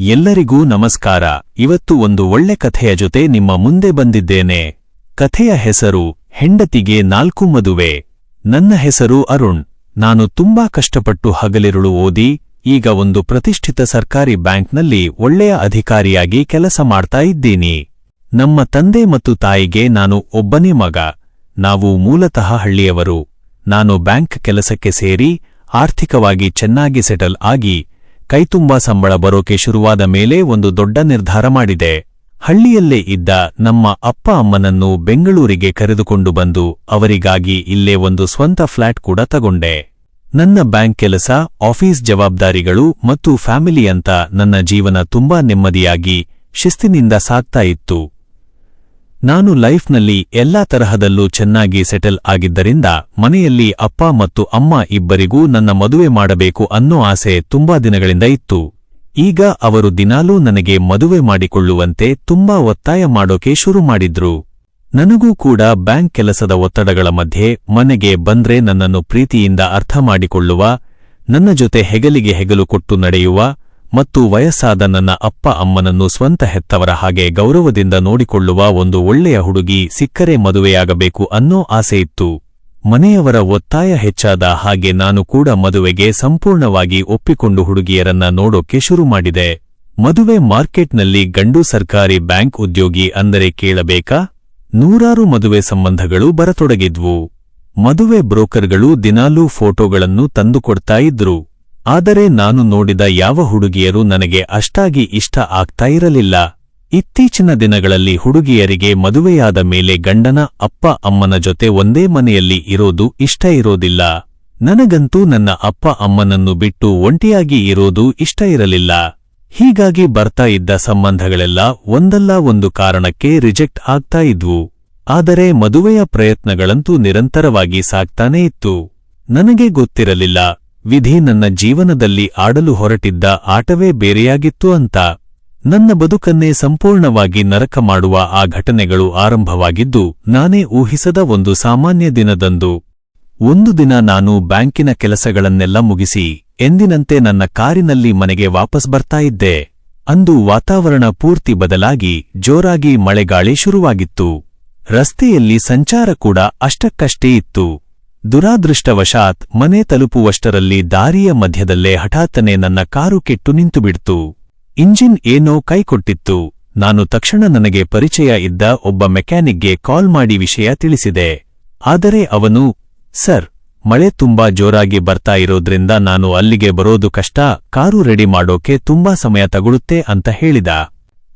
ಎಲ್ಲರಿಗೂ ನಮಸ್ಕಾರ. ಇವತ್ತು ಒಂದು ಒಳ್ಳೆ ಕಥೆಯ ಜೊತೆ ನಿಮ್ಮ ಮುಂದೆ ಬಂದಿದ್ದೇನೆ. ಕಥೆಯ ಹೆಸರು ಹೆಂಡತಿಗೆ 4 ಮದುವೆ. ನನ್ನ ಹೆಸರು ಅರುಣ್. ನಾನು ತುಂಬಾ ಕಷ್ಟಪಟ್ಟು ಹಗಲಿರುಳು ಓದಿ ಈಗ ಒಂದು ಪ್ರತಿಷ್ಠಿತ ಸರ್ಕಾರಿ ಬ್ಯಾಂಕ್ನಲ್ಲಿ ಒಳ್ಳೆಯ ಅಧಿಕಾರಿಯಾಗಿ ಕೆಲಸ ಮಾಡ್ತಾ ಇದ್ದೀನಿ. ನಮ್ಮ ತಂದೆ ಮತ್ತು ತಾಯಿಗೆ ನಾನು ಒಬ್ಬನೇ ಮಗ. ನಾವು ಮೂಲತಃ ಹಳ್ಳಿಯವರು. ನಾನು ಬ್ಯಾಂಕ್ ಕೆಲಸಕ್ಕೆ ಸೇರಿ ಆರ್ಥಿಕವಾಗಿ ಚೆನ್ನಾಗಿ ಸೆಟಲ್ ಆಗಿ ಕೈತುಂಬಾ ಸಂಬಳ ಬರೋಕೆ ಶುರುವಾದ ಮೇಲೆ ಒಂದು ದೊಡ್ಡ ನಿರ್ಧಾರ ಮಾಡಿದೆ. ಹಳ್ಳಿಯಲ್ಲೇ ಇದ್ದ ನಮ್ಮ ಅಪ್ಪ ಅಮ್ಮನನ್ನು ಬೆಂಗಳೂರಿಗೆ ಕರೆದುಕೊಂಡು ಬಂದು ಅವರಿಗಾಗಿ ಇಲ್ಲೇ ಒಂದು ಸ್ವಂತ ಫ್ಲಾಟ್ ಕೂಡ ತಗೊಂಡೆ. ನನ್ನ ಬ್ಯಾಂಕ್ ಕೆಲಸ, ಆಫೀಸ್ ಜವಾಬ್ದಾರಿಗಳು ಮತ್ತು ಫ್ಯಾಮಿಲಿ ಅಂತ ನನ್ನ ಜೀವನ ತುಂಬಾ ನೆಮ್ಮದಿಯಾಗಿ ಶಿಸ್ತಿನಿಂದ ಸಾಗ್ತಾ ಇತ್ತು. ನಾನು ಲೈಫ್ನಲ್ಲಿ ಎಲ್ಲಾ ತರಹದಲ್ಲೂ ಚೆನ್ನಾಗಿ ಸೆಟಲ್ ಆಗಿದ್ದರಿಂದ ಮನೆಯಲ್ಲಿ ಅಪ್ಪ ಮತ್ತು ಅಮ್ಮ ಇಬ್ಬರಿಗೂ ನನ್ನ ಮದುವೆ ಮಾಡಬೇಕು ಅನ್ನೋ ಆಸೆ ತುಂಬಾ ದಿನಗಳಿಂದ ಇತ್ತು. ಈಗ ಅವರು ದಿನಾಲೂ ನನಗೆ ಮದುವೆ ಮಾಡಿಕೊಳ್ಳುವಂತೆ ತುಂಬಾ ಒತ್ತಾಯ ಮಾಡೋಕೆ ಶುರು ಮಾಡಿದ್ರು. ನನಗೂ ಕೂಡ ಬ್ಯಾಂಕ್ ಕೆಲಸದ ಒತ್ತಡಗಳ ಮಧ್ಯೆ ಮನೆಗೆ ಬಂದ್ರೆ ನನ್ನನ್ನು ಪ್ರೀತಿಯಿಂದ ಅರ್ಥ ಮಾಡಿಕೊಳ್ಳುವ, ನನ್ನ ಜೊತೆ ಹೆಗಲಿಗೆ ಹೆಗಲು ಕೊಟ್ಟು ನಡೆಯುವ ಮತ್ತು ವಯಸ್ಸಾದ ನನ್ನ ಅಪ್ಪ ಅಮ್ಮನನ್ನು ಸ್ವಂತ ಹೆತ್ತವರ ಹಾಗೆ ಗೌರವದಿಂದ ನೋಡಿಕೊಳ್ಳುವ ಒಂದು ಒಳ್ಳೆಯ ಹುಡುಗಿ ಸಿಕ್ಕರೆ ಮದುವೆಯಾಗಬೇಕು ಅನ್ನೋ ಆಸೆ ಇತ್ತು. ಮನೆಯವರ ಒತ್ತಾಯ ಹೆಚ್ಚಾದ ಹಾಗೆ ನಾನು ಕೂಡ ಮದುವೆಗೆ ಸಂಪೂರ್ಣವಾಗಿ ಒಪ್ಪಿಕೊಂಡು ಹುಡುಗಿಯರನ್ನ ನೋಡೋಕೆ ಶುರು ಮಾಡಿದೆ. ಮದುವೆ ಮಾರ್ಕೆಟ್ನಲ್ಲಿ ಗಂಡು ಸರ್ಕಾರಿ ಬ್ಯಾಂಕ್ ಉದ್ಯೋಗಿ ಅಂದರೆ ಕೇಳಬೇಕಾ? ನೂರಾರು ಮದುವೆ ಸಂಬಂಧಗಳು ಬರತೊಡಗಿದ್ವು. ಮದುವೆ ಬ್ರೋಕರ್ಗಳು ದಿನಾಲೂ ಫೋಟೋಗಳನ್ನು ತಂದುಕೊಡ್ತಾ ಇದ್ರು. ಆದರೆ ನಾನು ನೋಡಿದ ಯಾವ ಹುಡುಗಿಯರು ನನಗೆ ಅಷ್ಟಾಗಿ ಇಷ್ಟ ಆಗ್ತಾ ಇರಲಿಲ್ಲ. ಇತ್ತೀಚಿನ ದಿನಗಳಲ್ಲಿ ಹುಡುಗಿಯರಿಗೆ ಮದುವೆಯಾದ ಮೇಲೆ ಗಂಡನ ಅಪ್ಪ ಅಮ್ಮನ ಜೊತೆ ಒಂದೇ ಮನೆಯಲ್ಲಿ ಇರೋದು ಇಷ್ಟ ಇರೋದಿಲ್ಲ. ನನಗಂತೂ ನನ್ನ ಅಪ್ಪ ಅಮ್ಮನನ್ನು ಬಿಟ್ಟು ಒಂಟಿಯಾಗಿ ಇರೋದು ಇಷ್ಟ ಇರಲಿಲ್ಲ. ಹೀಗಾಗಿ ಬರ್ತಾ ಇದ್ದ ಸಂಬಂಧಗಳೆಲ್ಲ ಒಂದಲ್ಲ ಒಂದು ಕಾರಣಕ್ಕೆ ರಿಜೆಕ್ಟ್ ಆಗ್ತಾ ಇದ್ವು. ಆದರೆ ಮದುವೆಯ ಪ್ರಯತ್ನಗಳಂತೂ ನಿರಂತರವಾಗಿ ಸಾಗ್ತಾನೇ ಇತ್ತು. ನನಗೆ ಗೊತ್ತಿರಲಿಲ್ಲ ವಿಧಿ ನನ್ನ ಜೀವನದಲ್ಲಿ ಆಡಲು ಹೊರಟಿದ್ದ ಆಟವೇ ಬೇರೆಯಾಗಿತ್ತು ಅಂತ. ನನ್ನ ಬದುಕನ್ನೇ ಸಂಪೂರ್ಣವಾಗಿ ನರಕ ಮಾಡುವ ಆ ಘಟನೆಗಳು ಆರಂಭವಾಗಿದ್ದು ನಾನೇ ಊಹಿಸದ ಒಂದು ಸಾಮಾನ್ಯ ದಿನದಂದು. ಒಂದು ದಿನ ನಾನು ಬ್ಯಾಂಕಿನ ಕೆಲಸಗಳನ್ನೆಲ್ಲ ಮುಗಿಸಿ ಎಂದಿನಂತೆ ನನ್ನ ಕಾರಿನಲ್ಲಿ ಮನೆಗೆ ವಾಪಸ್ ಬರ್ತಾ ಇದ್ದೆ. ಅಂದು ವಾತಾವರಣ ಪೂರ್ತಿ ಬದಲಾಗಿ ಜೋರಾಗಿ ಮಳೆಗಾಳಿ ಶುರುವಾಗಿತ್ತು. ರಸ್ತೆಯಲ್ಲಿ ಸಂಚಾರ ಕೂಡ ಅಷ್ಟಕ್ಕಷ್ಟೇ ಇತ್ತು. ದುರಾದೃಷ್ಟವಶಾತ್ ಮನೆ ತಲುಪುವಷ್ಟರಲ್ಲಿ ದಾರಿಯ ಮಧ್ಯದಲ್ಲೇ ಹಠಾತ್ತನೆ ನನ್ನ ಕಾರು ಕೆಟ್ಟು ನಿಂತುಬಿಡ್ತು. ಇಂಜಿನ್ ಏನೋ ಕೈಕೊಟ್ಟಿತ್ತು. ನಾನು ತಕ್ಷಣ ನನಗೆ ಪರಿಚಯ ಇದ್ದ ಒಬ್ಬ ಮೆಕ್ಯಾನಿಕ್ಗೆ ಕಾಲ್ ಮಾಡಿ ವಿಷಯ ತಿಳಿಸಿದೆ. ಆದರೆ ಅವನು, ಸರ್, ಮಳೆ ತುಂಬಾ ಜೋರಾಗಿ ಬರ್ತಾ ಇರೋದ್ರಿಂದ ನಾನು ಅಲ್ಲಿಗೆ ಬರೋದು ಕಷ್ಟ, ಕಾರು ರೆಡಿ ಮಾಡೋಕೆ ತುಂಬಾ ಸಮಯ ತಗೊಳುತ್ತೆ ಅಂತ ಹೇಳಿದ.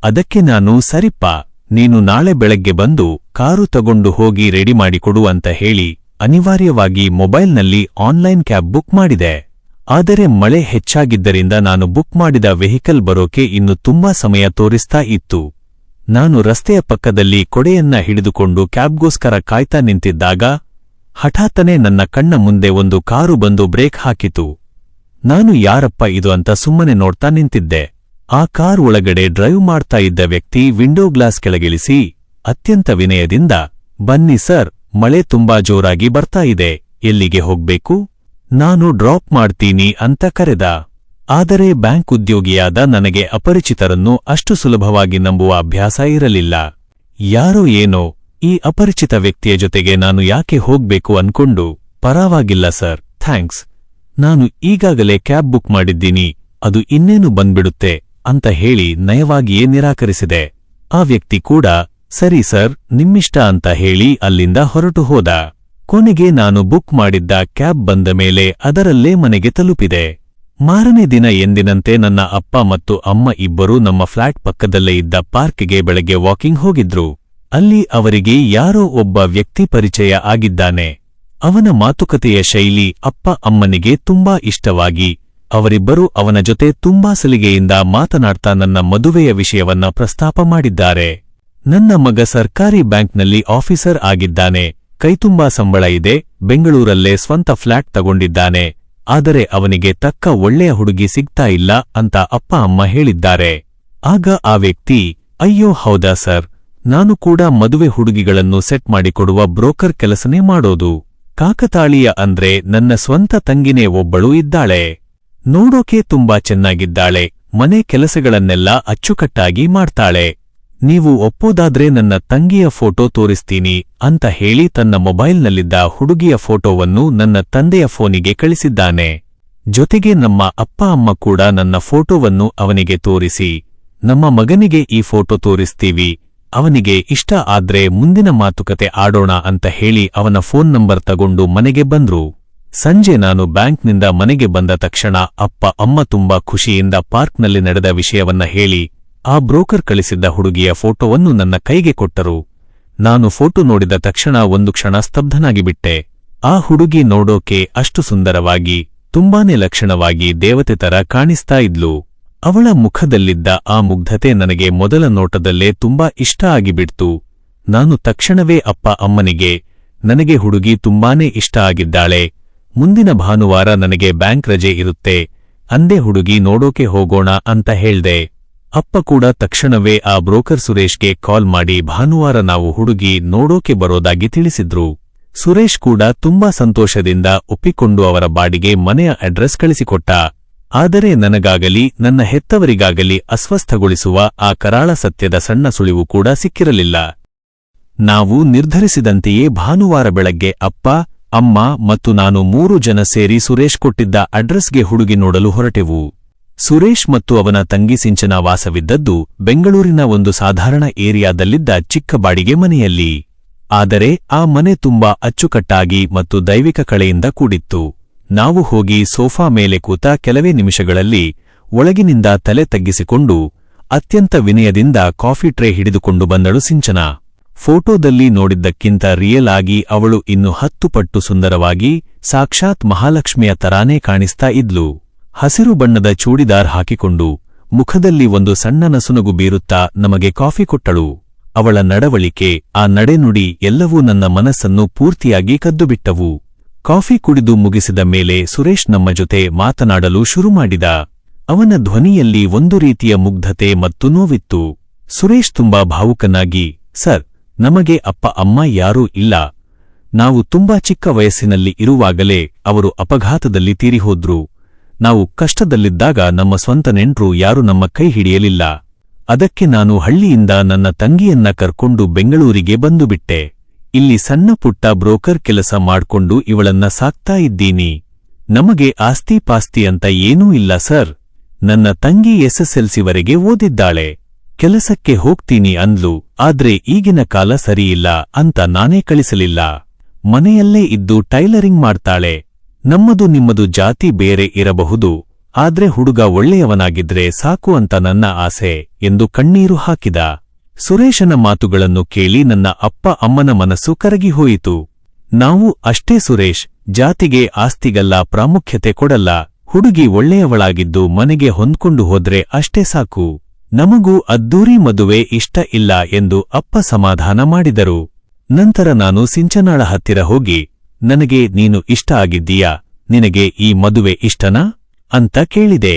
ಅದಕ್ಕೆ ನಾನು, ಸರಿಪ್ಪ, ನೀನು ನಾಳೆ ಬೆಳಗ್ಗೆ ಬಂದು ಕಾರು ತಗೊಂಡು ಹೋಗಿ ರೆಡಿ ಮಾಡಿಕೊಡು ಅಂತ ಹೇಳಿ ಅನಿವಾರ್ಯವಾಗಿ ಮೊಬೈಲ್ನಲ್ಲಿ ಆನ್ಲೈನ್ ಕ್ಯಾಬ್ ಬುಕ್ ಮಾಡಿದೆ. ಆದರೆ ಮಳೆ ಹೆಚ್ಚಾಗಿದ್ದರಿಂದ ನಾನು ಬುಕ್ ಮಾಡಿದ ವೆಹಿಕಲ್ ಬರೋಕೆ ಇನ್ನು ತುಂಬಾ ಸಮಯ ತೋರಿಸ್ತಾ ಇತ್ತು. ನಾನು ರಸ್ತೆಯ ಪಕ್ಕದಲ್ಲಿ ಕೊಡೆಯನ್ನ ಹಿಡಿದುಕೊಂಡು ಕ್ಯಾಬ್ಗೋಸ್ಕರ ಕಾಯ್ತಾ ನಿಂತಿದ್ದಾಗ ಹಠಾತ್ತನೆ ನನ್ನ ಕಣ್ಣ ಮುಂದೆ ಒಂದು ಕಾರು ಬಂದು ಬ್ರೇಕ್ ಹಾಕಿತು. ನಾನು ಯಾರಪ್ಪ ಇದು ಅಂತ ಸುಮ್ಮನೆ ನೋಡ್ತಾ ನಿಂತಿದ್ದೆ. ಆ ಕಾರ್ ಒಳಗಡೆ ಡ್ರೈವ್ ಮಾಡ್ತಾ ಇದ್ದ ವ್ಯಕ್ತಿ ವಿಂಡೋ ಗ್ಲಾಸ್ ಕೆಳಗಿಳಿಸಿ ಅತ್ಯಂತ ವಿನಯದಿಂದ, ಬನ್ನಿ ಸರ್, ಮಳೆ ತುಂಬಾ ಜೋರಾಗಿ ಬರ್ತಾ ಇದೆ, ಎಲ್ಲಿಗೆ ಹೋಗ್ಬೇಕು? ನಾನು ಡ್ರಾಪ್ ಮಾಡ್ತೀನಿ ಅಂತ ಕರೆದ. ಆದರೆ ಬ್ಯಾಂಕ್ ಉದ್ಯೋಗಿಯಾದ ನನಗೆ ಅಪರಿಚಿತರನ್ನು ಅಷ್ಟು ಸುಲಭವಾಗಿ ನಂಬುವ ಅಭ್ಯಾಸ ಇರಲಿಲ್ಲ. ಯಾರೋ ಏನೋ, ಈ ಅಪರಿಚಿತ ವ್ಯಕ್ತಿಯ ಜೊತೆಗೆ ನಾನು ಯಾಕೆ ಹೋಗ್ಬೇಕು ಅನ್ಕೊಂಡು, ಪರವಾಗಿಲ್ಲ ಸರ್, ಥ್ಯಾಂಕ್ಸ್, ನಾನು ಈಗಾಗಲೇ ಕ್ಯಾಬ್ ಬುಕ್ ಮಾಡಿದ್ದೀನಿ, ಅದು ಇನ್ನೇನು ಬಂದ್ಬಿಡುತ್ತೆ ಅಂತ ಹೇಳಿ ನಯವಾಗಿಯೇ ನಿರಾಕರಿಸಿದೆ. ಆ ವ್ಯಕ್ತಿ ಕೂಡ ಸರಿ ಸರ್, ನಿಮ್ಮಿಷ್ಟ ಅಂತ ಹೇಳಿ ಅಲ್ಲಿಂದ ಹೊರಟು ಹೋದ. ಕೊನೆಗೆ ನಾನು ಬುಕ್ ಮಾಡಿದ್ದ ಕ್ಯಾಬ್ ಬಂದ ಮೇಲೆ ಅದರಲ್ಲೇ ಮನೆಗೆ ತಲುಪಿದೆ. ಮಾರನೇ ದಿನ ಎಂದಿನಂತೆ ನನ್ನ ಅಪ್ಪ ಮತ್ತು ಅಮ್ಮ ಇಬ್ಬರೂ ನಮ್ಮ ಫ್ಲಾಟ್ ಪಕ್ಕದಲ್ಲೇ ಇದ್ದ ಪಾರ್ಕ್ಗೆ ಬೆಳಗ್ಗೆ ವಾಕಿಂಗ್ ಹೋಗಿದ್ರು. ಅಲ್ಲಿ ಅವರಿಗೆ ಯಾರೋ ಒಬ್ಬ ವ್ಯಕ್ತಿ ಪರಿಚಯ ಆಗಿದ್ದಾನೆ. ಅವನ ಮಾತುಕತೆಯ ಶೈಲಿ ಅಪ್ಪ ಅಮ್ಮನಿಗೆ ತುಂಬಾ ಇಷ್ಟವಾಗಿ ಅವರಿಬ್ಬರೂ ಅವನ ಜೊತೆ ತುಂಬಾ ಸಲಿಗೆಯಿಂದ ಮಾತನಾಡ್ತಾ ನನ್ನ ಮದುವೆಯ ವಿಷಯವನ್ನ ಪ್ರಸ್ತಾಪ ಮಾಡಿದ್ದಾರೆ. ನನ್ನ ಮಗ ಸರ್ಕಾರಿ ಬ್ಯಾಂಕ್ನಲ್ಲಿ ಆಫೀಸರ್ ಆಗಿದ್ದಾನೆ, ಕೈತುಂಬಾ ಸಂಬಳ ಇದೆ, ಬೆಂಗಳೂರಲ್ಲೇ ಸ್ವಂತ ಫ್ಲಾಟ್ ತಗೊಂಡಿದ್ದಾನೆ, ಆದರೆ ಅವನಿಗೆ ತಕ್ಕ ಒಳ್ಳೆಯ ಹುಡುಗಿ ಸಿಗ್ತಾ ಇಲ್ಲ ಅಂತ ಅಪ್ಪ ಅಮ್ಮ ಹೇಳಿದ್ದಾರೆ. ಆಗ ಆ ವ್ಯಕ್ತಿ, ಅಯ್ಯೋ ಹೌದಾ ಸರ್, ನಾನು ಕೂಡ ಮದುವೆ ಹುಡುಗಿಗಳನ್ನು ಸೆಟ್ ಮಾಡಿಕೊಡುವ ಬ್ರೋಕರ್ ಕೆಲಸನೇ ಮಾಡೋದು. ಕಾಕತಾಳೀಯ ಅಂದ್ರೆ ನನ್ನ ಸ್ವಂತ ತಂಗಿನೇ ಒಬ್ಬಳು ಇದ್ದಾಳೆ. ನೋಡೋಕೆ ತುಂಬಾ ಚೆನ್ನಾಗಿದ್ದಾಳೆ, ಮನೆ ಕೆಲಸಗಳನ್ನೆಲ್ಲ ಅಚ್ಚುಕಟ್ಟಾಗಿ ಮಾಡ್ತಾಳೆ. ನೀವು ಒಪ್ಪೋದಾದ್ರೆ ನನ್ನ ತಂಗಿಯ ಫೋಟೋ ತೋರಿಸ್ತೀನಿ ಅಂತ ಹೇಳಿ ತನ್ನ ಮೊಬೈಲ್ನಲ್ಲಿದ್ದ ಹುಡುಗಿಯ ಫೋಟೋವನ್ನು ನನ್ನ ತಂದೆಯ ಫೋನಿಗೆ ಕಳಿಸಿದ್ದಾನೆ. ಜೊತೆಗೆ ನಮ್ಮ ಅಪ್ಪ ಅಮ್ಮ ಕೂಡ ನನ್ನ ಫೋಟೋವನ್ನು ಅವನಿಗೆ ತೋರಿಸಿ, ನಮ್ಮ ಮಗನಿಗೆ ಈ ಫೋಟೋ ತೋರಿಸ್ತೀವಿ, ಅವನಿಗೆ ಇಷ್ಟ ಆದ್ರೆ ಮುಂದಿನ ಮಾತುಕತೆ ಆಡೋಣ ಅಂತ ಹೇಳಿ ಅವನ ಫೋನ್ ನಂಬರ್ ತಗೊಂಡು ಮನೆಗೆ ಬಂದ್ರು. ಸಂಜೆ ನಾನು ಬ್ಯಾಂಕ್ನಿಂದ ಮನೆಗೆ ಬಂದ ತಕ್ಷಣ ಅಪ್ಪ ಅಮ್ಮ ತುಂಬಾ ಖುಷಿಯಿಂದ ಪಾರ್ಕ್ನಲ್ಲಿ ನಡೆದ ವಿಷಯವನ್ನ ಹೇಳಿ ಆ ಬ್ರೋಕರ್ ಕಳಿಸಿದ್ದ ಹುಡುಗಿಯ ಫೋಟೋವನ್ನು ನನ್ನ ಕೈಗೆ ಕೊಟ್ಟರು. ನಾನು ಫೋಟೋ ನೋಡಿದ ತಕ್ಷಣ ಒಂದು ಕ್ಷಣ ಸ್ತಬ್ಧನಾಗಿಬಿಟ್ಟೆ. ಆ ಹುಡುಗಿ ನೋಡೋಕೆ ಅಷ್ಟು ಸುಂದರವಾಗಿ, ತುಂಬಾನೇ ಲಕ್ಷಣವಾಗಿ ದೇವತೆ ತರ ಕಾಣಿಸ್ತಾ ಇದ್ಲು. ಅವಳ ಮುಖದಲ್ಲಿದ್ದ ಆ ಮುಗ್ಧತೆ ನನಗೆ ಮೊದಲ ನೋಟದಲ್ಲೇ ತುಂಬಾ ಇಷ್ಟ ಆಗಿಬಿಡ್ತು. ನಾನು ತಕ್ಷಣವೇ ಅಪ್ಪ ಅಮ್ಮನಿಗೆ, ನನಗೆ ಹುಡುಗಿ ತುಂಬಾನೇ ಇಷ್ಟ ಆಗಿದ್ದಾಳೆ, ಮುಂದಿನ ಭಾನುವಾರ ನನಗೆ ಬ್ಯಾಂಕ್ ರಜೆ ಇರುತ್ತೆ, ಅಂದೇ ಹುಡುಗಿ ನೋಡೋಕೆ ಹೋಗೋಣ ಅಂತ ಹೇಳ್ದೆ. ಅಪ್ಪ ಕೂಡ ತಕ್ಷಣವೇ ಆ ಬ್ರೋಕರ್ ಸುರೇಶ್ಗೆ ಕಾಲ್ ಮಾಡಿ ಭಾನುವಾರ ನಾವು ಹುಡುಗಿ ನೋಡೋಕೆ ಬರೋದಾಗಿ ತಿಳಿಸಿದ್ರು. ಸುರೇಶ್ ಕೂಡ ತುಂಬಾ ಸಂತೋಷದಿಂದ ಒಪ್ಪಿಕೊಂಡು ಅವರ ಬಾಡಿಗೆ ಮನೆಯ ಅಡ್ರೆಸ್ ಕಳಿಸಿಕೊಟ್ಟ. ಆದರೆ ನನಗಾಗಲಿ ನನ್ನ ಹೆತ್ತವರಿಗಾಗಲಿ ಅಸ್ವಸ್ಥಗೊಳಿಸುವ ಆ ಕರಾಳ ಸತ್ಯದ ಸಣ್ಣ ಸುಳಿವು ಕೂಡ ಸಿಕ್ಕಿರಲಿಲ್ಲ. ನಾವು ನಿರ್ಧರಿಸಿದಂತೆಯೇ ಭಾನುವಾರ ಬೆಳಗ್ಗೆ ಅಪ್ಪ, ಅಮ್ಮ ಮತ್ತು ನಾನು 3 ಜನ ಸೇರಿ ಸುರೇಶ್ ಕೊಟ್ಟಿದ್ದ ಅಡ್ರೆಸ್ಗೆ ಹುಡುಗಿ ನೋಡಲು ಹೊರಟೆವು. ಸುರೇಶ್ ಮತ್ತು ಅವನ ತಂಗಿ ಸಿಂಚನ ವಾಸವಿದ್ದದ್ದು ಬೆಂಗಳೂರಿನ ಒಂದು ಸಾಧಾರಣ ಏರಿಯಾದಲ್ಲಿದ್ದ ಚಿಕ್ಕ ಬಾಡಿಗೆ ಮನೆಯಲ್ಲಿ. ಆದರೆ ಆ ಮನೆ ತುಂಬಾ ಅಚ್ಚುಕಟ್ಟಾಗಿ ಮತ್ತು ದೈವಿಕ ಕಳೆಯಿಂದ ಕೂಡಿತ್ತು. ನಾವು ಹೋಗಿ ಸೋಫಾ ಮೇಲೆ ಕೂತ ಕೆಲವೇ ನಿಮಿಷಗಳಲ್ಲಿ ಒಳಗಿನಿಂದ ತಲೆ ತಗ್ಗಿಸಿಕೊಂಡು ಅತ್ಯಂತ ವಿನಯದಿಂದ ಕಾಫಿ ಟ್ರೇ ಹಿಡಿದುಕೊಂಡು ಬಂದಳು ಸಿಂಚನ. ಫೋಟೋದಲ್ಲಿ ನೋಡಿದ್ದಕ್ಕಿಂತ ರಿಯಲ್ ಆಗಿ ಅವಳು ಇನ್ನು 10 ಪಟ್ಟು ಸುಂದರವಾಗಿ ಸಾಕ್ಷಾತ್ ಮಹಾಲಕ್ಷ್ಮಿಯ ತರಾನೇ ಕಾಣಿಸ್ತಾ ಇದ್ಲು. ಹಸಿರು ಬಣ್ಣದ ಚೂಡಿದಾರ್ ಹಾಕಿಕೊಂಡು ಮುಖದಲ್ಲಿ ಒಂದು ಸಣ್ಣ ನಸುನಗು ಬೀರುತ್ತಾ ನಮಗೆ ಕಾಫಿ ಕೊಟ್ಟಳು. ಅವಳ ನಡವಳಿಕೆ, ಆ ನಡೆನುಡಿ ಎಲ್ಲವೂ ನನ್ನ ಮನಸ್ಸನ್ನು ಪೂರ್ತಿಯಾಗಿ ಕದ್ದುಬಿಟ್ಟವು. ಕಾಫಿ ಕುಡಿದು ಮುಗಿಸಿದ ಮೇಲೆ ಸುರೇಶ್ ನಮ್ಮ ಜೊತೆ ಮಾತನಾಡಲು ಶುರು ಮಾಡಿದ. ಅವನ ಧ್ವನಿಯಲ್ಲಿ ಒಂದು ರೀತಿಯ ಮುಗ್ಧತೆ ಮತ್ತು ನೋವಿತ್ತು. ಸುರೇಶ್ ತುಂಬಾ ಭಾವುಕನಾಗಿ, ಸರ್, ನಮಗೆ ಅಪ್ಪ ಅಮ್ಮ ಯಾರೂ ಇಲ್ಲ. ನಾವು ತುಂಬಾ ಚಿಕ್ಕ ವಯಸ್ಸಿನಲ್ಲಿ ಇರುವಾಗಲೇ ಅವರು ಅಪಘಾತದಲ್ಲಿ ತೀರಿಹೋದ್ರು. ನಾವು ಕಷ್ಟದಲ್ಲಿದ್ದಾಗ ನಮ್ಮ ಸ್ವಂತ ನೆಂಟ್ರು ಯಾರೂ ನಮ್ಮ ಕೈ ಹಿಡಿಯಲಿಲ್ಲ. ಅದಕ್ಕೆ ನಾನು ಹಳ್ಳಿಯಿಂದ ನನ್ನ ತಂಗಿಯನ್ನ ಕರ್ಕೊಂಡು ಬೆಂಗಳೂರಿಗೆ ಬಂದುಬಿಟ್ಟೆ. ಇಲ್ಲಿ ಸಣ್ಣ ಪುಟ್ಟ ಬ್ರೋಕರ್ ಕೆಲಸ ಮಾಡ್ಕೊಂಡು ಇವಳನ್ನ ಸಾಕ್ತಾ ಇದ್ದೀನಿ. ನಮಗೆ ಆಸ್ತಿ ಪಾಸ್ತಿ ಅಂತ ಏನೂ ಇಲ್ಲ ಸರ್. ನನ್ನ ತಂಗಿ SSLCವರೆಗೆ ಓದಿದ್ದಾಳೆ. ಕೆಲಸಕ್ಕೆ ಹೋಗ್ತೀನಿ ಅಂದ್ಲು, ಆದ್ರೆ ಈಗಿನ ಕಾಲ ಸರಿಯಿಲ್ಲ ಅಂತ ನಾನೇ ಕಳಿಸಲಿಲ್ಲ. ಮನೆಯಲ್ಲೇ ಇದ್ದು ಟೈಲರಿಂಗ್ ಮಾಡ್ತಾಳೆ. ನಮ್ಮದು ನಿಮ್ಮದು ಜಾತಿ ಬೇರೆ ಇರಬಹುದು, ಆದ್ರೆ ಹುಡುಗ ಒಳ್ಳೆಯವನಾಗಿದ್ರೆ ಸಾಕು ಅಂತ ನನ್ನ ಆಸೆ ಎಂದು ಕಣ್ಣೀರು ಹಾಕಿದ. ಸುರೇಶನ ಮಾತುಗಳನ್ನು ಕೇಳಿ ನನ್ನ ಅಪ್ಪ ಅಮ್ಮನ ಮನಸ್ಸು ಕರಗಿಹೋಯಿತು. ನಾವು ಅಷ್ಟೇ ಸುರೇಶ್, ಜಾತಿಗೆ ಆಸ್ತಿಗಲ್ಲ ಪ್ರಾಮುಖ್ಯತೆ ಕೊಡಲ್ಲ. ಹುಡುಗಿ ಒಳ್ಳೆಯವಳಾಗಿದ್ದು ಮನೆಗೆ ಹೊಂದ್ಕೊಂಡು ಹೋದ್ರೆ ಅಷ್ಟೇ ಸಾಕು. ನಮಗೂ ಅದ್ದೂರಿ ಮದುವೆ ಇಷ್ಟ ಇಲ್ಲ ಎಂದು ಅಪ್ಪ ಸಮಾಧಾನ ಮಾಡಿದರು. ನಂತರ ನಾನು ಸಿಂಚನಾಳ ಹತ್ತಿರ ಹೋಗಿ, ನನಗೆ ನೀನು ಇಷ್ಟ ಆಗಿದ್ದೀಯಾ, ನಿನಗೆ ಈ ಮದುವೆ ಇಷ್ಟನಾ ಅಂತ ಕೇಳಿದೆ.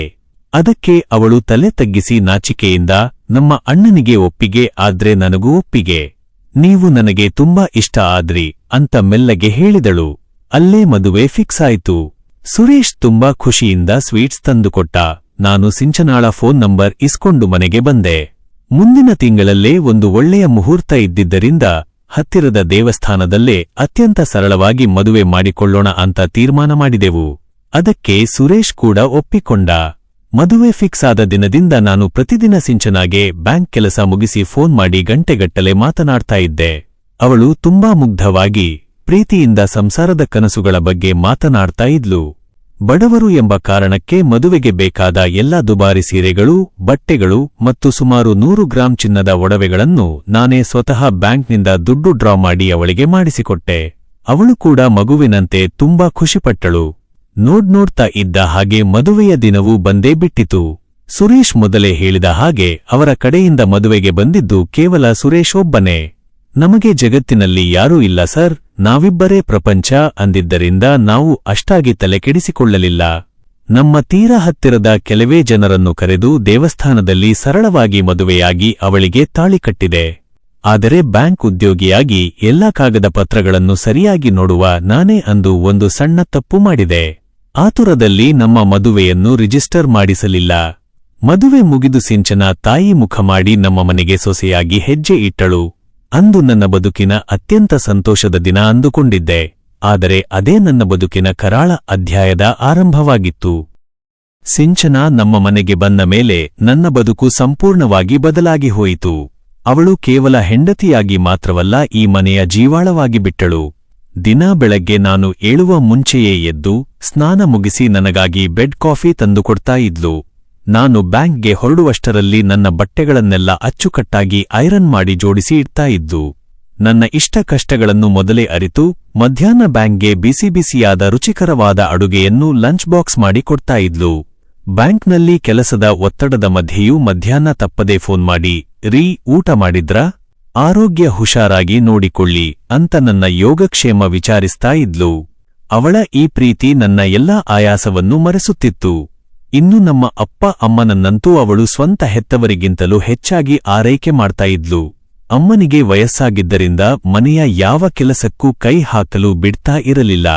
ಅದಕ್ಕೆ ಅವಳು ತಲೆ ತಗ್ಗಿಸಿ ನಾಚಿಕೆಯಿಂದ, ನಮ್ಮ ಅಣ್ಣನಿಗೆ ಒಪ್ಪಿಗೆ ಆದ್ರೆ ನನಗೂ ಒಪ್ಪಿಗೆ, ನೀವು ನನಗೆ ತುಂಬಾ ಇಷ್ಟ ಆದ್ರಿ ಅಂತ ಮೆಲ್ಲಗೆ ಹೇಳಿದಳು. ಅಲ್ಲೇ ಮದುವೆ ಫಿಕ್ಸ್ ಆಯ್ತು. ಸುರೇಶ್ ತುಂಬಾ ಖುಷಿಯಿಂದ ಸ್ವೀಟ್ಸ್ ತಂದುಕೊಟ್ಟ. ನಾನು ಸಿಂಚನಾಳ ಫೋನ್ ನಂಬರ್ ಇಸ್ಕೊಂಡು ಮನೆಗೆ ಬಂದೆ. ಮುಂದಿನ ತಿಂಗಳಲ್ಲೇ ಒಂದು ಒಳ್ಳೆಯ ಮುಹೂರ್ತ ಇದ್ದಿದ್ದರಿಂದ ಹತ್ತಿರದ ದೇವಸ್ಥಾನದಲ್ಲೇ ಅತ್ಯಂತ ಸರಳವಾಗಿ ಮದುವೆ ಮಾಡಿಕೊಳ್ಳೋಣ ಅಂತ ತೀರ್ಮಾನ ಮಾಡಿದೆವು. ಅದಕ್ಕೆ ಸುರೇಶ್ ಕೂಡ ಒಪ್ಪಿಕೊಂಡ. ಮದುವೆ ಫಿಕ್ಸ್ ಆದ ದಿನದಿಂದ ನಾನು ಪ್ರತಿದಿನ ಸಿಂಚನಾಗೆ ಬ್ಯಾಂಕ್ ಕೆಲಸ ಮುಗಿಸಿ ಫೋನ್ ಮಾಡಿ ಗಂಟೆಗಟ್ಟಲೆ ಮಾತನಾಡ್ತಾ ಇದ್ದೆ. ಅವಳು ತುಂಬಾ ಮುಗ್ಧವಾಗಿ, ಪ್ರೀತಿಯಿಂದ ಸಂಸಾರದ ಕನಸುಗಳ ಬಗ್ಗೆ ಮಾತನಾಡ್ತಾ ಇದ್ಲು. ಬಡವರು ಎಂಬ ಕಾರಣಕ್ಕೆ ಮದುವೆಗೆ ಬೇಕಾದ ಎಲ್ಲಾ ದುಬಾರಿ ಸೀರೆಗಳು, ಬಟ್ಟೆಗಳು ಮತ್ತು ಸುಮಾರು 100 ಗ್ರಾಂ ಚಿನ್ನದ ಒಡವೆಗಳನ್ನು ನಾನೇ ಸ್ವತಃ ಬ್ಯಾಂಕ್ನಿಂದ ದುಡ್ಡು ಡ್ರಾ ಮಾಡಿ ಅವಳಿಗೆ ಮಾಡಿಸಿಕೊಟ್ಟೆ. ಅವಳು ಕೂಡ ಮಗುವಿನಂತೆ ತುಂಬಾ ಖುಷಿಪಟ್ಟಳು. ನೋಡ್ತಾ ಇದ್ದ ಹಾಗೆ ಮದುವೆಯ ದಿನವೂ ಬಂದೇ ಬಿಟ್ಟಿತು. ಸುರೇಶ್ ಮೊದಲೇ ಹೇಳಿದ ಹಾಗೆ ಅವರ ಕಡೆಯಿಂದ ಮದುವೆಗೆ ಬಂದಿದ್ದು ಕೇವಲ ಸುರೇಶ್ ಒಬ್ಬನೇ. ನಮಗೆ ಜಗತ್ತಿನಲ್ಲಿ ಯಾರೂ ಇಲ್ಲ ಸರ್, ನಾವಿಬ್ಬರೇ ಪ್ರಪಂಚ ಅಂದಿದ್ದರಿಂದ ನಾವು ಅಷ್ಟಾಗಿ ತಲೆಕೆಡಿಸಿಕೊಳ್ಳಲಿಲ್ಲ. ನಮ್ಮ ತೀರಾ ಹತ್ತಿರದ ಕೆಲವೇ ಜನರನ್ನು ಕರೆದು ದೇವಸ್ಥಾನದಲ್ಲಿ ಸರಳವಾಗಿ ಮದುವೆಯಾಗಿ ಅವಳಿಗೆ ತಾಳಿ ಕಟ್ಟಿದೆ. ಆದರೆ ಬ್ಯಾಂಕ್ ಉದ್ಯೋಗಿಯಾಗಿ ಎಲ್ಲಾ ಕಾಗದ ಪತ್ರಗಳನ್ನು ಸರಿಯಾಗಿ ನೋಡುವ ನಾನೇ ಅಂದು ಒಂದು ಸಣ್ಣ ತಪ್ಪು ಮಾಡಿದೆ. ಆತುರದಲ್ಲಿ ನಮ್ಮ ಮದುವೆಯನ್ನು ರಿಜಿಸ್ಟರ್ ಮಾಡಿಸಲಿಲ್ಲ. ಮದುವೆ ಮುಗಿದು ಸಿಂಚನ ತಾಯಿ ಮುಖ ಮಾಡಿ ನಮ್ಮ ಮನೆಗೆ ಸೊಸೆಯಾಗಿ ಹೆಜ್ಜೆ ಇಟ್ಟಳು. ಅಂದು ನನ್ನ ಬದುಕಿನ ಅತ್ಯಂತ ಸಂತೋಷದ ದಿನ ಅಂದುಕೊಂಡಿದ್ದೆ. ಆದರೆ ಅದೇ ನನ್ನ ಬದುಕಿನ ಕರಾಳ ಅಧ್ಯಾಯದ ಆರಂಭವಾಗಿತ್ತು. ಸಿಂಚನ ನಮ್ಮ ಮನೆಗೆ ಬಂದ ಮೇಲೆ ನನ್ನ ಬದುಕು ಸಂಪೂರ್ಣವಾಗಿ ಬದಲಾಗಿ ಹೋಯಿತು. ಅವಳು ಕೇವಲ ಹೆಂಡತಿಯಾಗಿ ಮಾತ್ರವಲ್ಲ, ಈ ಮನೆಯ ಜೀವಾಳವಾಗಿ ಬಿಟ್ಟಳು. ದಿನಾ ಬೆಳಗ್ಗೆ ನಾನು ಏಳುವ ಮುಂಚೆಯೇ ಎದ್ದು ಸ್ನಾನ ಮುಗಿಸಿ ನನಗಾಗಿ ಬೆಡ್ ಕಾಫಿ ತಂದುಕೊಡ್ತಾ ಇದ್ಲು. ನಾನು ಬ್ಯಾಂಕ್ಗೆ ಹೊರಡುವಷ್ಟರಲ್ಲಿ ನನ್ನ ಬಟ್ಟೆಗಳನ್ನೆಲ್ಲ ಅಚ್ಚುಕಟ್ಟಾಗಿ ಐರನ್ ಮಾಡಿ ಜೋಡಿಸಿ ಇಡ್ತಾ ಇದ್ದು. ನನ್ನ ಇಷ್ಟ ಕಷ್ಟಗಳನ್ನು ಮೊದಲೇ ಅರಿತು ಮಧ್ಯಾಹ್ನ ಬ್ಯಾಂಕ್ಗೆ ಬಿಸಿ ಬಿಸಿಯಾದ ರುಚಿಕರವಾದ ಅಡುಗೆಯನ್ನು ಲಂಚ್ ಬಾಕ್ಸ್ ಮಾಡಿ ಕೊಡ್ತಾ ಇದ್ಲು. ಬ್ಯಾಂಕ್ನಲ್ಲಿ ಕೆಲಸದ ಒತ್ತಡದ ಮಧ್ಯೆಯೂ ಮಧ್ಯಾಹ್ನ ತಪ್ಪದೆ ಫೋನ್ ಮಾಡಿ, "ರೀ, ಊಟ ಮಾಡಿದ್ರಾ? ಆರೋಗ್ಯ ಹುಷಾರಾಗಿ ನೋಡಿಕೊಳ್ಳಿ" ಅಂತ ನನ್ನ ಯೋಗಕ್ಷೇಮ ವಿಚಾರಿಸ್ತಾ ಇದ್ಲು. ಅವಳ ಈ ಪ್ರೀತಿ ನನ್ನ ಎಲ್ಲಾ ಆಯಾಸವನ್ನು ಮರೆಸುತ್ತಿತ್ತು. ಇನ್ನು ನಮ್ಮ ಅಪ್ಪ ಅಮ್ಮನನ್ನಂತೂ ಅವಳು ಸ್ವಂತ ಹೆತ್ತವರಿಗಿಂತಲೂ ಹೆಚ್ಚಾಗಿ ಆರೈಕೆ ಮಾಡ್ತಾ ಇದ್ಲು. ಅಮ್ಮನಿಗೆ ವಯಸ್ಸಾಗಿದ್ದರಿಂದ ಮನೆಯ ಯಾವ ಕೆಲಸಕ್ಕೂ ಕೈ ಹಾಕಲು ಬಿಡ್ತಾ ಇರಲಿಲ್ಲ.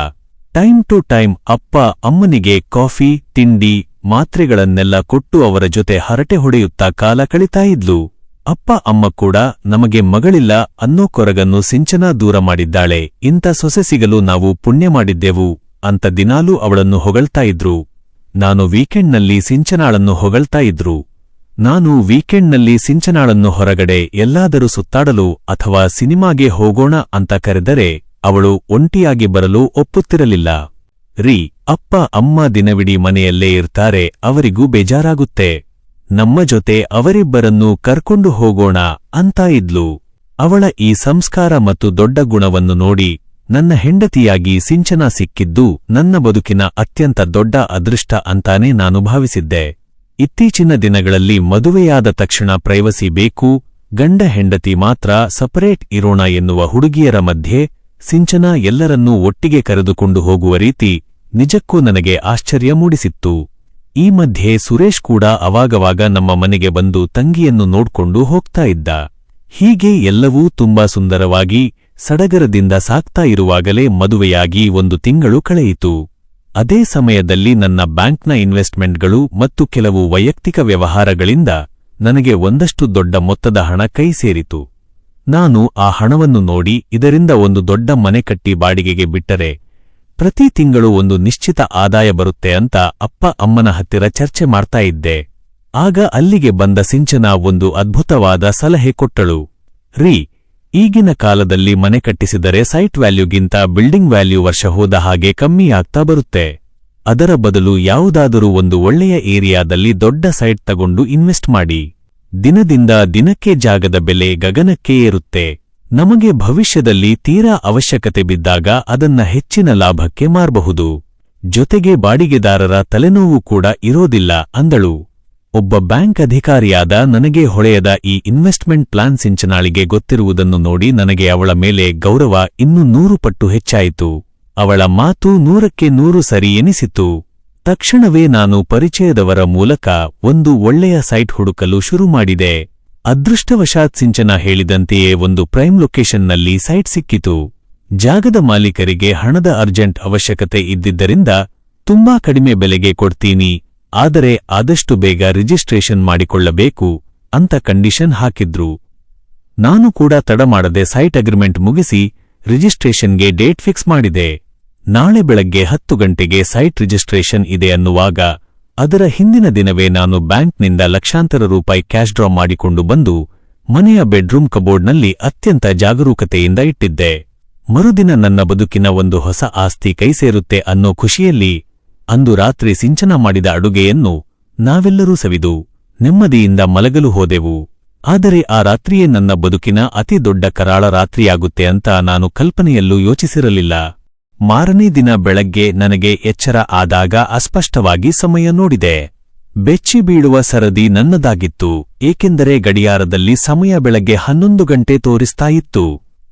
ಟೈಮ್ ಟು ಟೈಮ್ ಅಪ್ಪ ಅಮ್ಮನಿಗೆ ಕಾಫಿ, ತಿಂಡಿ, ಮಾತ್ರೆಗಳನ್ನೆಲ್ಲ ಕೊಟ್ಟು ಅವರ ಜೊತೆ ಹರಟೆ ಹೊಡೆಯುತ್ತಾ ಕಾಲ ಕಳಿತಾ ಇದ್ಲು. ಅಪ್ಪ ಅಮ್ಮ ಕೂಡ ನಮಗೆ ಮಗಳಿಲ್ಲ ಅನ್ನೋ ಕೊರಗನ್ನು ಸಿಂಚನ ದೂರ ಮಾಡಿದ್ದಾಳೆ, ಇಂಥ ಸೊಸೆ ಸಿಗಲು ನಾವು ಪುಣ್ಯ ಮಾಡಿದ್ದೆವು ಅಂತ ದಿನಾಲೂ ಅವಳನ್ನು ಹೊಗಳ್ತಾ ಇದ್ರು. ನಾನು ವೀಕೆಂಡ್ನಲ್ಲಿ ಸಿಂಚನಾಳನ್ನು ಹೊರಗಡೆ ಎಲ್ಲಾದರೂ ಸುತ್ತಾಡಲು ಅಥವಾ ಸಿನಿಮಾಗೆ ಹೋಗೋಣ ಅಂತ ಕರೆದರೆ ಅವಳು ಒಂಟಿಯಾಗಿ ಬರಲು ಒಪ್ಪುತ್ತಿರಲಿಲ್ಲ. "ರೀ, ಅಪ್ಪ ಅಮ್ಮ ದಿನವಿಡೀ ಮನೆಯಲ್ಲೇ ಇರ್ತಾರೆ, ಅವರಿಗೂ ಬೇಜಾರಾಗುತ್ತೆ. ನಮ್ಮ ಜೊತೆ ಅವರಿಬ್ಬರನ್ನೂ ಕರ್ಕೊಂಡು ಹೋಗೋಣ" ಅಂತ ಇದ್ಲು. ಅವಳ ಈ ಸಂಸ್ಕಾರ ಮತ್ತು ದೊಡ್ಡ ಗುಣವನ್ನು ನೋಡಿ ನನ್ನ ಹೆಂಡತಿಯಾಗಿ ಸಿಂಚನ ಸಿಕ್ಕಿದ್ದು ನನ್ನ ಬದುಕಿನ ಅತ್ಯಂತ ದೊಡ್ಡ ಅದೃಷ್ಟ ಅಂತಾನೆ ನಾನು ಭಾವಿಸಿದ್ದೆ. ಇತ್ತೀಚಿನ ದಿನಗಳಲ್ಲಿ ಮದುವೆಯಾದ ತಕ್ಷಣ ಪ್ರೈವಸಿ ಬೇಕು, ಗಂಡ ಹೆಂಡತಿ ಮಾತ್ರ ಸಪರೇಟ್ ಇರೋಣ ಎನ್ನುವ ಹುಡುಗಿಯರ ಮಧ್ಯೆ ಸಿಂಚನ ಎಲ್ಲರನ್ನೂ ಒಟ್ಟಿಗೆ ಕರೆದುಕೊಂಡು ಹೋಗುವ ರೀತಿ ನಿಜಕ್ಕೂ ನನಗೆ ಆಶ್ಚರ್ಯ ಮೂಡಿಸಿತ್ತು. ಈ ಮಧ್ಯೆ ಸುರೇಶ್ ಕೂಡ ಅವಾಗವಾಗ ನಮ್ಮ ಮನೆಗೆ ಬಂದು ತಂಗಿಯನ್ನು ನೋಡ್ಕೊಂಡು ಹೋಗ್ತಾ ಇದ್ದ. ಹೀಗೆ ಎಲ್ಲವೂ ತುಂಬಾ ಸುಂದರವಾಗಿ ಸಡಗರದಿಂದ ಸಾಗ್ತಾ ಇರುವಾಗಲೇ ಮದುವೆಯಾಗಿ 1 ತಿಂಗಳು ಕಳೆಯಿತು. ಅದೇ ಸಮಯದಲ್ಲಿ ನನ್ನ ಬ್ಯಾಂಕ್ನ ಇನ್ವೆಸ್ಟ್ಮೆಂಟ್ಗಳು ಮತ್ತು ಕೆಲವು ವೈಯಕ್ತಿಕ ವ್ಯವಹಾರಗಳಿಂದ ನನಗೆ ಒಂದಷ್ಟು ದೊಡ್ಡ ಮೊತ್ತದ ಹಣ ಕೈ ಸೇರಿತು. ನಾನು ಆ ಹಣವನ್ನು ನೋಡಿ ಇದರಿಂದ ಒಂದು ದೊಡ್ಡ ಮನೆ ಕಟ್ಟಿ ಬಾಡಿಗೆಗೆ ಬಿಟ್ಟರೆ ಪ್ರತಿ ತಿಂಗಳು ಒಂದು ನಿಶ್ಚಿತ ಆದಾಯ ಬರುತ್ತೆ ಅಂತ ಅಪ್ಪ ಅಮ್ಮನ ಹತ್ತಿರ ಚರ್ಚೆ ಮಾಡ್ತಾ ಇದ್ದೆ. ಆಗ ಅಲ್ಲಿಗೆ ಬಂದ ಸಿಂಚನ ಒಂದು ಅದ್ಭುತವಾದ ಸಲಹೆ ಕೊಟ್ಟಳು. "ರೀ, ಈಗಿನ ಕಾಲದಲ್ಲಿ ಮನೆ ಕಟ್ಟಿಸಿದರೆ ಸೈಟ್ ವ್ಯಾಲ್ಯೂಗಿಂತ ಬಿಲ್ಡಿಂಗ್ ವ್ಯಾಲ್ಯೂ ವರ್ಷ ಹೋದ ಹಾಗೆ ಕಮ್ಮಿಯಾಗ್ತಾ ಬರುತ್ತೆ. ಅದರ ಬದಲು ಯಾವುದಾದರೂ ಒಂದು ಒಳ್ಳೆಯ ಏರಿಯಾದಲ್ಲಿ ದೊಡ್ಡ ಸೈಟ್ ತಗೊಂಡು ಇನ್ವೆಸ್ಟ್ ಮಾಡಿ. ದಿನದಿಂದ ದಿನಕ್ಕೆ ಜಾಗದ ಬೆಲೆ ಗಗನಕ್ಕೆ ಏರುತ್ತೆ. ನಮಗೆ ಭವಿಷ್ಯದಲ್ಲಿ ತೀರಾ ಅವಶ್ಯಕತೆ ಬಿದ್ದಾಗ ಅದನ್ನ ಹೆಚ್ಚಿನ ಲಾಭಕ್ಕೆ ಮಾರಬಹುದು. ಜೊತೆಗೆ ಬಾಡಿಗೆದಾರರ ತಲೆನೋವು ಕೂಡ ಇರೋದಿಲ್ಲ" ಅಂದಳು. ಒಬ್ಬ ಬ್ಯಾಂಕ್ ಅಧಿಕಾರಿಯಾದ ನನಗೆ ಹೊಳೆಯದ ಈ ಇನ್ವೆಸ್ಟ್ಮೆಂಟ್ ಪ್ಲಾನ್ ಸಿಂಚನಾಳಿಗೆ ಗೊತ್ತಿರುವುದನ್ನು ನೋಡಿ ನನಗೆ ಅವಳ ಮೇಲೆ ಗೌರವ ಇನ್ನೂ 100 ಪಟ್ಟು ಹೆಚ್ಚಾಯಿತು. ಅವಳ ಮಾತು 100ಕ್ಕೆ 100 ಸರಿ ಎನಿಸಿತು. ತಕ್ಷಣವೇ ನಾನು ಪರಿಚಯದವರ ಮೂಲಕ ಒಂದು ಒಳ್ಳೆಯ ಸೈಟ್ ಹುಡುಕಲು ಶುರು ಮಾಡಿದೆ. ಅದೃಷ್ಟವಶಾತ್ ಸಿಂಚನ ಹೇಳಿದಂತೆಯೇ ಒಂದು ಪ್ರೈಮ್ ಲೊಕೇಶನ್ನಲ್ಲಿ ಸೈಟ್ ಸಿಕ್ಕಿತು. ಜಾಗದ ಮಾಲೀಕರಿಗೆ ಹಣದ ಅರ್ಜೆಂಟ್ ಅವಶ್ಯಕತೆ ಇದ್ದಿದ್ದರಿಂದ ತುಂಬಾ ಕಡಿಮೆ ಬೆಲೆಗೆ ಕೊಡ್ತೀನಿ, ಆದರೆ ಆದಷ್ಟು ಬೇಗ ರಿಜಿಸ್ಟ್ರೇಷನ್ ಮಾಡಿಕೊಳ್ಳಬೇಕು ಅಂತ ಕಂಡೀಷನ್ ಹಾಕಿದ್ರು. ನಾನು ಕೂಡ ತಡ ಮಾಡದೆ ಸೈಟ್ ಅಗ್ರಿಮೆಂಟ್ ಮುಗಿಸಿ ರಿಜಿಸ್ಟ್ರೇಷನ್ಗೆ ಡೇಟ್ ಫಿಕ್ಸ್ ಮಾಡಿದೆ. ನಾಳೆ ಬೆಳಗ್ಗೆ 10 ಗಂಟೆಗೆ ಸೈಟ್ ರಿಜಿಸ್ಟ್ರೇಷನ್ ಇದೆ ಅನ್ನುವಾಗ ಅದರ ಹಿಂದಿನ ದಿನವೇ ನಾನು ಬ್ಯಾಂಕ್ನಿಂದ ಲಕ್ಷಾಂತರ ರೂಪಾಯಿ ಕ್ಯಾಶ್ ಡ್ರಾ ಮಾಡಿಕೊಂಡು ಬಂದು ಮನೆಯ ಬೆಡ್ರೂಮ್ ಕಬೋರ್ಡ್ನಲ್ಲಿ ಅತ್ಯಂತ ಜಾಗರೂಕತೆಯಿಂದ ಇಟ್ಟಿದ್ದೆ. ಮರುದಿನ ನನ್ನ ಬದುಕಿನ ಒಂದು ಹೊಸ ಆಸ್ತಿ ಕೈ ಸೇರುತ್ತೆ ಅನ್ನೋ ಖುಷಿಯಲ್ಲಿ ಅಂದು ರಾತ್ರಿ ಸಿಂಚನ ಮಾಡಿದ ಅಡುಗೆಯನ್ನು ನಾವೆಲ್ಲರೂ ಸವಿದು ನೆಮ್ಮದಿಯಿಂದ ಮಲಗಲು ಹೋದೆವು. ಆದರೆ ಆ ರಾತ್ರಿಯೇ ನನ್ನ ಬದುಕಿನ ಅತಿ ದೊಡ್ಡ ಕರಾಳ ರಾತ್ರಿಯಾಗುತ್ತೆ ಅಂತ ನಾನು ಕಲ್ಪನೆಯಲ್ಲೂ ಯೋಚಿಸಿರಲಿಲ್ಲ. ಮಾರನೇ ದಿನ ಬೆಳಗ್ಗೆ ನನಗೆ ಎಚ್ಚರ ಆದಾಗ ಅಸ್ಪಷ್ಟವಾಗಿ ಸಮಯ ನೋಡಿದೆ. ಬೆಚ್ಚಿ ಬೀಳುವ ಸರದಿ ನನ್ನದಾಗಿತ್ತು, ಏಕೆಂದರೆ ಗಡಿಯಾರದಲ್ಲಿ ಸಮಯ ಬೆಳಗ್ಗೆ 11 ಗಂಟೆ ತೋರಿಸ್ತಾ ಇತ್ತು.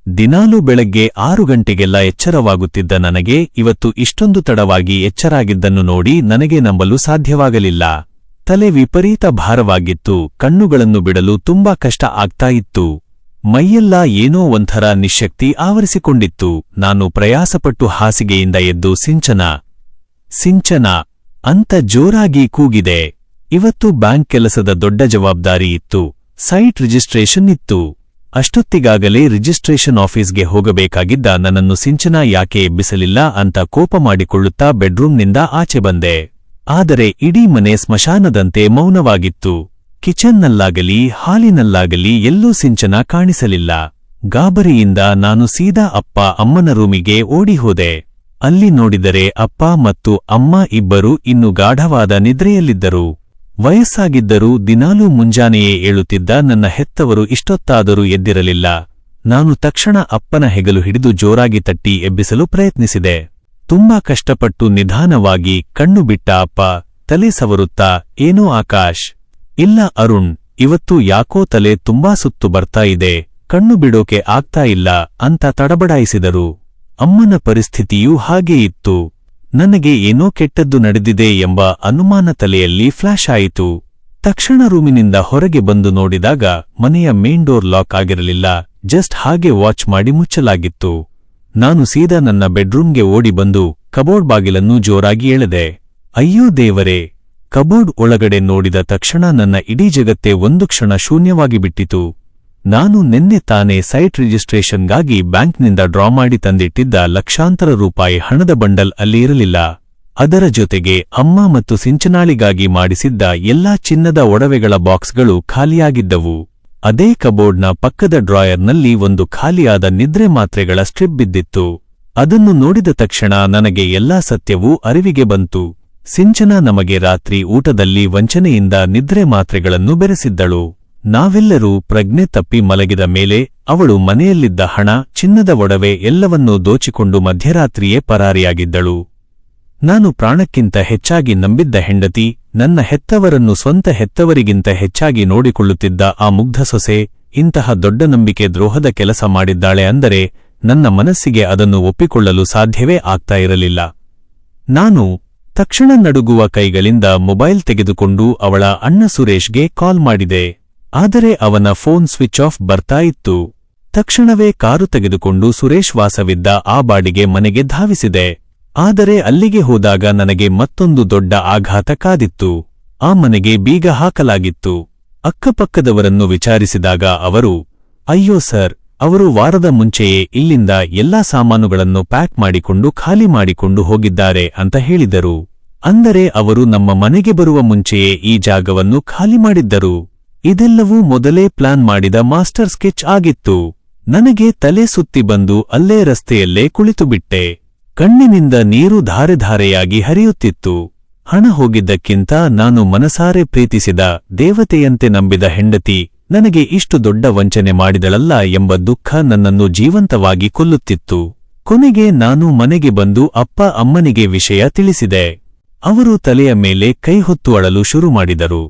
ದಿನಾಲೂ ಬೆಳಗ್ಗೆ 6 ಗಂಟೆಗೆಲ್ಲ ಎಚ್ಚರವಾಗುತ್ತಿದ್ದ ನನಗೆ ಇವತ್ತು ಇಷ್ಟೊಂದು ತಡವಾಗಿ ಎಚ್ಚರಾಗಿದ್ದನ್ನು ನೋಡಿ ನನಗೆ ನಂಬಲು ಸಾಧ್ಯವಾಗಲಿಲ್ಲ. ತಲೆ ವಿಪರೀತ ಭಾರವಾಗಿತ್ತು, ಕಣ್ಣುಗಳನ್ನು ಬಿಡಲು ತುಂಬಾ ಕಷ್ಟ ಆಗ್ತಾ ಇತ್ತು. ಮೈಯೆಲ್ಲ ಏನೋ ಒಂಥರ ನಿಶ್ಶಕ್ತಿ ಆವರಿಸಿಕೊಂಡಿತ್ತು. ನಾನು ಪ್ರಯಾಸಪಟ್ಟು ಹಾಸಿಗೆಯಿಂದ ಎದ್ದು ಸಿಂಚನ ಅಂತ ಜೋರಾಗಿ ಕೂಗಿದೆ. ಇವತ್ತು ಬ್ಯಾಂಕ್ ಕೆಲಸದ ದೊಡ್ಡ ಜವಾಬ್ದಾರಿ ಇತ್ತು. ಸೈಟ್ ರಿಜಿಸ್ಟ್ರೇಷನ್ ಇತ್ತು. ಅಷ್ಟೊತ್ತಿಗಾಗಲೇ ರಿಜಿಸ್ಟ್ರೇಷನ್ ಆಫೀಸ್ಗೆ ಹೋಗಬೇಕಾಗಿದ್ದ ನನ್ನನ್ನು ಸಿಂಚನಾ ಯಾಕೆ ಎಬ್ಬಿಸಲಿಲ್ಲ ಅಂತ ಕೋಪ ಮಾಡಿಕೊಳ್ಳುತ್ತಾ ಬೆಡ್ರೂಮ್ನಿಂದ ಆಚೆ ಬಂದೆ. ಆದರೆ ಇಡೀ ಮನೆ ಸ್ಮಶಾನದಂತೆ ಮೌನವಾಗಿತ್ತು. ಕಿಚನ್ನಲ್ಲಾಗಲಿ ಹಾಲಿನಲ್ಲಾಗಲಿ ಎಲ್ಲೂ ಸಿಂಚನಾ ಕಾಣಿಸಲಿಲ್ಲ. ಗಾಬರಿಯಿಂದ ನಾನು ಸೀದಾ ಅಪ್ಪ ಅಮ್ಮನ ರೂಮಿಗೆ ಓಡಿಹೋದೆ. ಅಲ್ಲಿ ನೋಡಿದರೆ ಅಪ್ಪ ಮತ್ತು ಅಮ್ಮ ಇಬ್ಬರೂ ಇನ್ನು ಗಾಢವಾದ ನಿದ್ರೆಯಲ್ಲಿದ್ದರು. ವಯಸ್ಸಾಗಿದ್ದರೂ ದಿನಾಲೂ ಮುಂಜಾನೆಯೇ ಏಳುತ್ತಿದ್ದ ನನ್ನ ಹೆತ್ತವರು ಇಷ್ಟೊತ್ತಾದರೂ ಎದ್ದಿರಲಿಲ್ಲ. ನಾನು ತಕ್ಷಣ ಅಪ್ಪನ ಹೆಗಲು ಹಿಡಿದು ಜೋರಾಗಿ ತಟ್ಟಿ ಎಬ್ಬಿಸಲು ಪ್ರಯತ್ನಿಸಿದೆ. ತುಂಬಾ ಕಷ್ಟಪಟ್ಟು ನಿಧಾನವಾಗಿ ಕಣ್ಣು ಬಿಟ್ಟ ಅಪ್ಪ ತಲೆ ಸವರುತ್ತಾ, ಏನೋ ಆಕಾಶ್. ಇಲ್ಲ ಅರುಣ್, ಇವತ್ತು ಯಾಕೋ ತಲೆ ತುಂಬಾ ಸುತ್ತು ಬರ್ತಾ ಇದೆ, ಕಣ್ಣು ಬಿಡೋಕೆ ಆಗ್ತಾ ಇಲ್ಲ ಅಂತ ತಡಬಡಾಯಿಸಿದರು. ಅಮ್ಮನ ಪರಿಸ್ಥಿತಿಯೂ ಹಾಗೇ ಇತ್ತು. ನನಗೆ ಏನೋ ಕೆಟ್ಟದ್ದು ನಡೆದಿದೆ ಎಂಬ ಅನುಮಾನ ತಲೆಯಲ್ಲಿ ಫ್ಲಾಶ್ ಆಯಿತು. ತಕ್ಷಣ ರೂಮಿನಿಂದ ಹೊರಗೆ ಬಂದು ನೋಡಿದಾಗ ಮನೆಯ ಮೇನ್ ಡೋರ್ ಲಾಕ್ ಆಗಿರಲಿಲ್ಲ, ಜಸ್ಟ್ ಹಾಗೆ ವಾಚ್ ಮಾಡಿ ಮುಚ್ಚಲಾಗಿತ್ತು. ನಾನು ಸೀದಾ ನನ್ನ ಬೆಡ್ರೂಮ್ಗೆ ಓಡಿ ಬಂದು ಕಬೋರ್ಡ್ ಬಾಗಿಲನ್ನು ಜೋರಾಗಿ ಎಳೆದೆ. ಅಯ್ಯೋ ದೇವರೇ! ಕಬೋರ್ಡ್ ಒಳಗಡೆ ನೋಡಿದ ತಕ್ಷಣ ನನ್ನ ಇಡೀ ಜಗತ್ತೇ ಒಂದು ಕ್ಷಣ ಶೂನ್ಯವಾಗಿ ಬಿಟ್ಟಿತು. ನಾನು ನಿನ್ನೆ ತಾನೇ ಸೈಟ್ ರಿಜಿಸ್ಟ್ರೇಷನ್ಗಾಗಿ ಬ್ಯಾಂಕ್ನಿಂದ ಡ್ರಾ ಮಾಡಿ ತಂದಿಟ್ಟಿದ್ದ ಲಕ್ಷಾಂತರ ರೂಪಾಯಿ ಹಣದ ಬಂಡಲ್ ಅಲ್ಲಿ ಇರಲಿಲ್ಲ. ಅದರ ಜೊತೆಗೆ ಅಮ್ಮ ಮತ್ತು ಸಿಂಚನಾಳಿಗಾಗಿ ಮಾಡಿಸಿದ್ದ ಎಲ್ಲಾ ಚಿನ್ನದ ಒಡವೆಗಳ ಬಾಕ್ಸ್ಗಳು ಖಾಲಿಯಾಗಿದ್ದವು. ಅದೇ ಕಬೋರ್ಡ್ನ ಪಕ್ಕದ ಡ್ರಾಯರ್ನಲ್ಲಿ ಒಂದು ಖಾಲಿಯಾದ ನಿದ್ರೆ ಮಾತ್ರೆಗಳ ಸ್ಟ್ರಿಪ್ ಬಿದ್ದಿತ್ತು. ಅದನ್ನು ನೋಡಿದ ತಕ್ಷಣ ನನಗೆ ಎಲ್ಲಾ ಸತ್ಯವೂ ಅರಿವಿಗೆ ಬಂತು. ಸಿಂಚನಾ ನಮಗೆ ರಾತ್ರಿ ಊಟದಲ್ಲಿ ವಂಚನೆಯಿಂದ ನಿದ್ರೆ ಮಾತ್ರೆಗಳನ್ನು ಬೆರೆಸಿದ್ದಳು. ನಾವೆಲ್ಲರೂ ಪ್ರಜ್ಞೆ ತಪ್ಪಿ ಮಲಗಿದ ಮೇಲೆ ಅವಳು ಮನೆಯಲ್ಲಿದ್ದ ಹಣ, ಚಿನ್ನದ ಒಡವೆ ಎಲ್ಲವನ್ನೂ ದೋಚಿಕೊಂಡು ಮಧ್ಯರಾತ್ರಿಯೇ ಪರಾರಿಯಾಗಿದ್ದಳು. ನಾನು ಪ್ರಾಣಕ್ಕಿಂತ ಹೆಚ್ಚಾಗಿ ನಂಬಿದ್ದ ಹೆಂಡತಿ, ನನ್ನ ಹೆತ್ತವರನ್ನು ಸ್ವಂತ ಹೆತ್ತವರಿಗಿಂತ ಹೆಚ್ಚಾಗಿ ನೋಡಿಕೊಳ್ಳುತ್ತಿದ್ದ ಆ ಮುಗ್ಧ ಸೊಸೆ ಇಂತಹ ದೊಡ್ಡ ನಂಬಿಕೆ ದ್ರೋಹದ ಕೆಲಸ ಮಾಡಿದ್ದಾಳೆ ಅಂದರೆ ನನ್ನ ಮನಸ್ಸಿಗೆ ಅದನ್ನು ಒಪ್ಪಿಕೊಳ್ಳಲು ಸಾಧ್ಯವೇ ಆಗ್ತಾ ಇರಲಿಲ್ಲ. ನಾನು ತಕ್ಷಣ ನಡುಗುವ ಕೈಗಳಿಂದ ಮೊಬೈಲ್ ತೆಗೆದುಕೊಂಡು ಅವಳ ಅಣ್ಣ ಸುರೇಶ್ಗೆ ಕಾಲ್ ಮಾಡಿದೆ. ಆದರೆ ಅವನ ಫೋನ್ ಸ್ವಿಚ್ ಆಫ್ ಬರ್ತಾ ಇತ್ತು. ತಕ್ಷಣವೇ ಕಾರು ತೆಗೆದುಕೊಂಡು ಸುರೇಶ್ ವಾಸವಿದ್ದ ಆ ಬಾಡಿಗೆ ಮನೆಗೆ ಧಾವಿಸಿದೆ. ಆದರೆ ಅಲ್ಲಿಗೆ ಹೋದಾಗ ನನಗೆ ಮತ್ತೊಂದು ದೊಡ್ಡ ಆಘಾತ ಕಾದಿತ್ತು. ಆ ಮನೆಗೆ ಬೀಗ ಹಾಕಲಾಗಿತ್ತು. ಅಕ್ಕಪಕ್ಕದವರನ್ನು ವಿಚಾರಿಸಿದಾಗ ಅವರು, ಅಯ್ಯೋ ಸರ್, ಅವರು ವಾರದ ಮುಂಚೆಯೇ ಇಲ್ಲಿಂದ ಎಲ್ಲಾ ಸಾಮಾನುಗಳನ್ನು ಪ್ಯಾಕ್ ಮಾಡಿಕೊಂಡು ಖಾಲಿ ಮಾಡಿಕೊಂಡು ಹೋಗಿದ್ದಾರೆ ಅಂತ ಹೇಳಿದರು. ಅಂದರೆ ಅವರು ನಮ್ಮ ಮನೆಗೆ ಬರುವ ಮುಂಚೆಯೇ ಈ ಜಾಗವನ್ನು ಖಾಲಿ ಮಾಡಿದ್ದರು. ಇದೆಲ್ಲವೂ ಮೊದಲೇ ಪ್ಲಾನ್ ಮಾಡಿದ ಮಾಸ್ಟರ್ ಸ್ಕೆಚ್ ಆಗಿತ್ತು. ನನಗೆ ತಲೆ ಸುತ್ತಿ ಬಂದು ಅಲ್ಲೇ ರಸ್ತೆಯಲ್ಲೇ ಕುಳಿತುಬಿಟ್ಟೆ. ಕಣ್ಣಿನಿಂದ ನೀರು ಧಾರೆಧಾರೆಯಾಗಿ ಹರಿಯುತ್ತಿತ್ತು. ಹಣ ಹೋಗಿದ್ದಕ್ಕಿಂತ ನಾನು ಮನಸಾರೆ ಪ್ರೀತಿಸಿದ, ದೇವತೆಯಂತೆ ನಂಬಿದ ಹೆಂಡತಿ ನನಗೆ ಇಷ್ಟು ದೊಡ್ಡ ವಂಚನೆ ಮಾಡಿದಳಲ್ಲ ಎಂಬ ದುಃಖ ನನ್ನನ್ನು ಜೀವಂತವಾಗಿ ಕೊಲ್ಲುತ್ತಿತ್ತು. ಕೊನೆಗೆ ನಾನು ಮನೆಗೆ ಬಂದು ಅಪ್ಪ ಅಮ್ಮನಿಗೆ ವಿಷಯ ತಿಳಿಸಿದೆ. ಅವರು ತಲೆಯ ಮೇಲೆ ಕೈ ಹೊತ್ತು ಅಳಲು ಶುರು ಮಾಡಿದರು.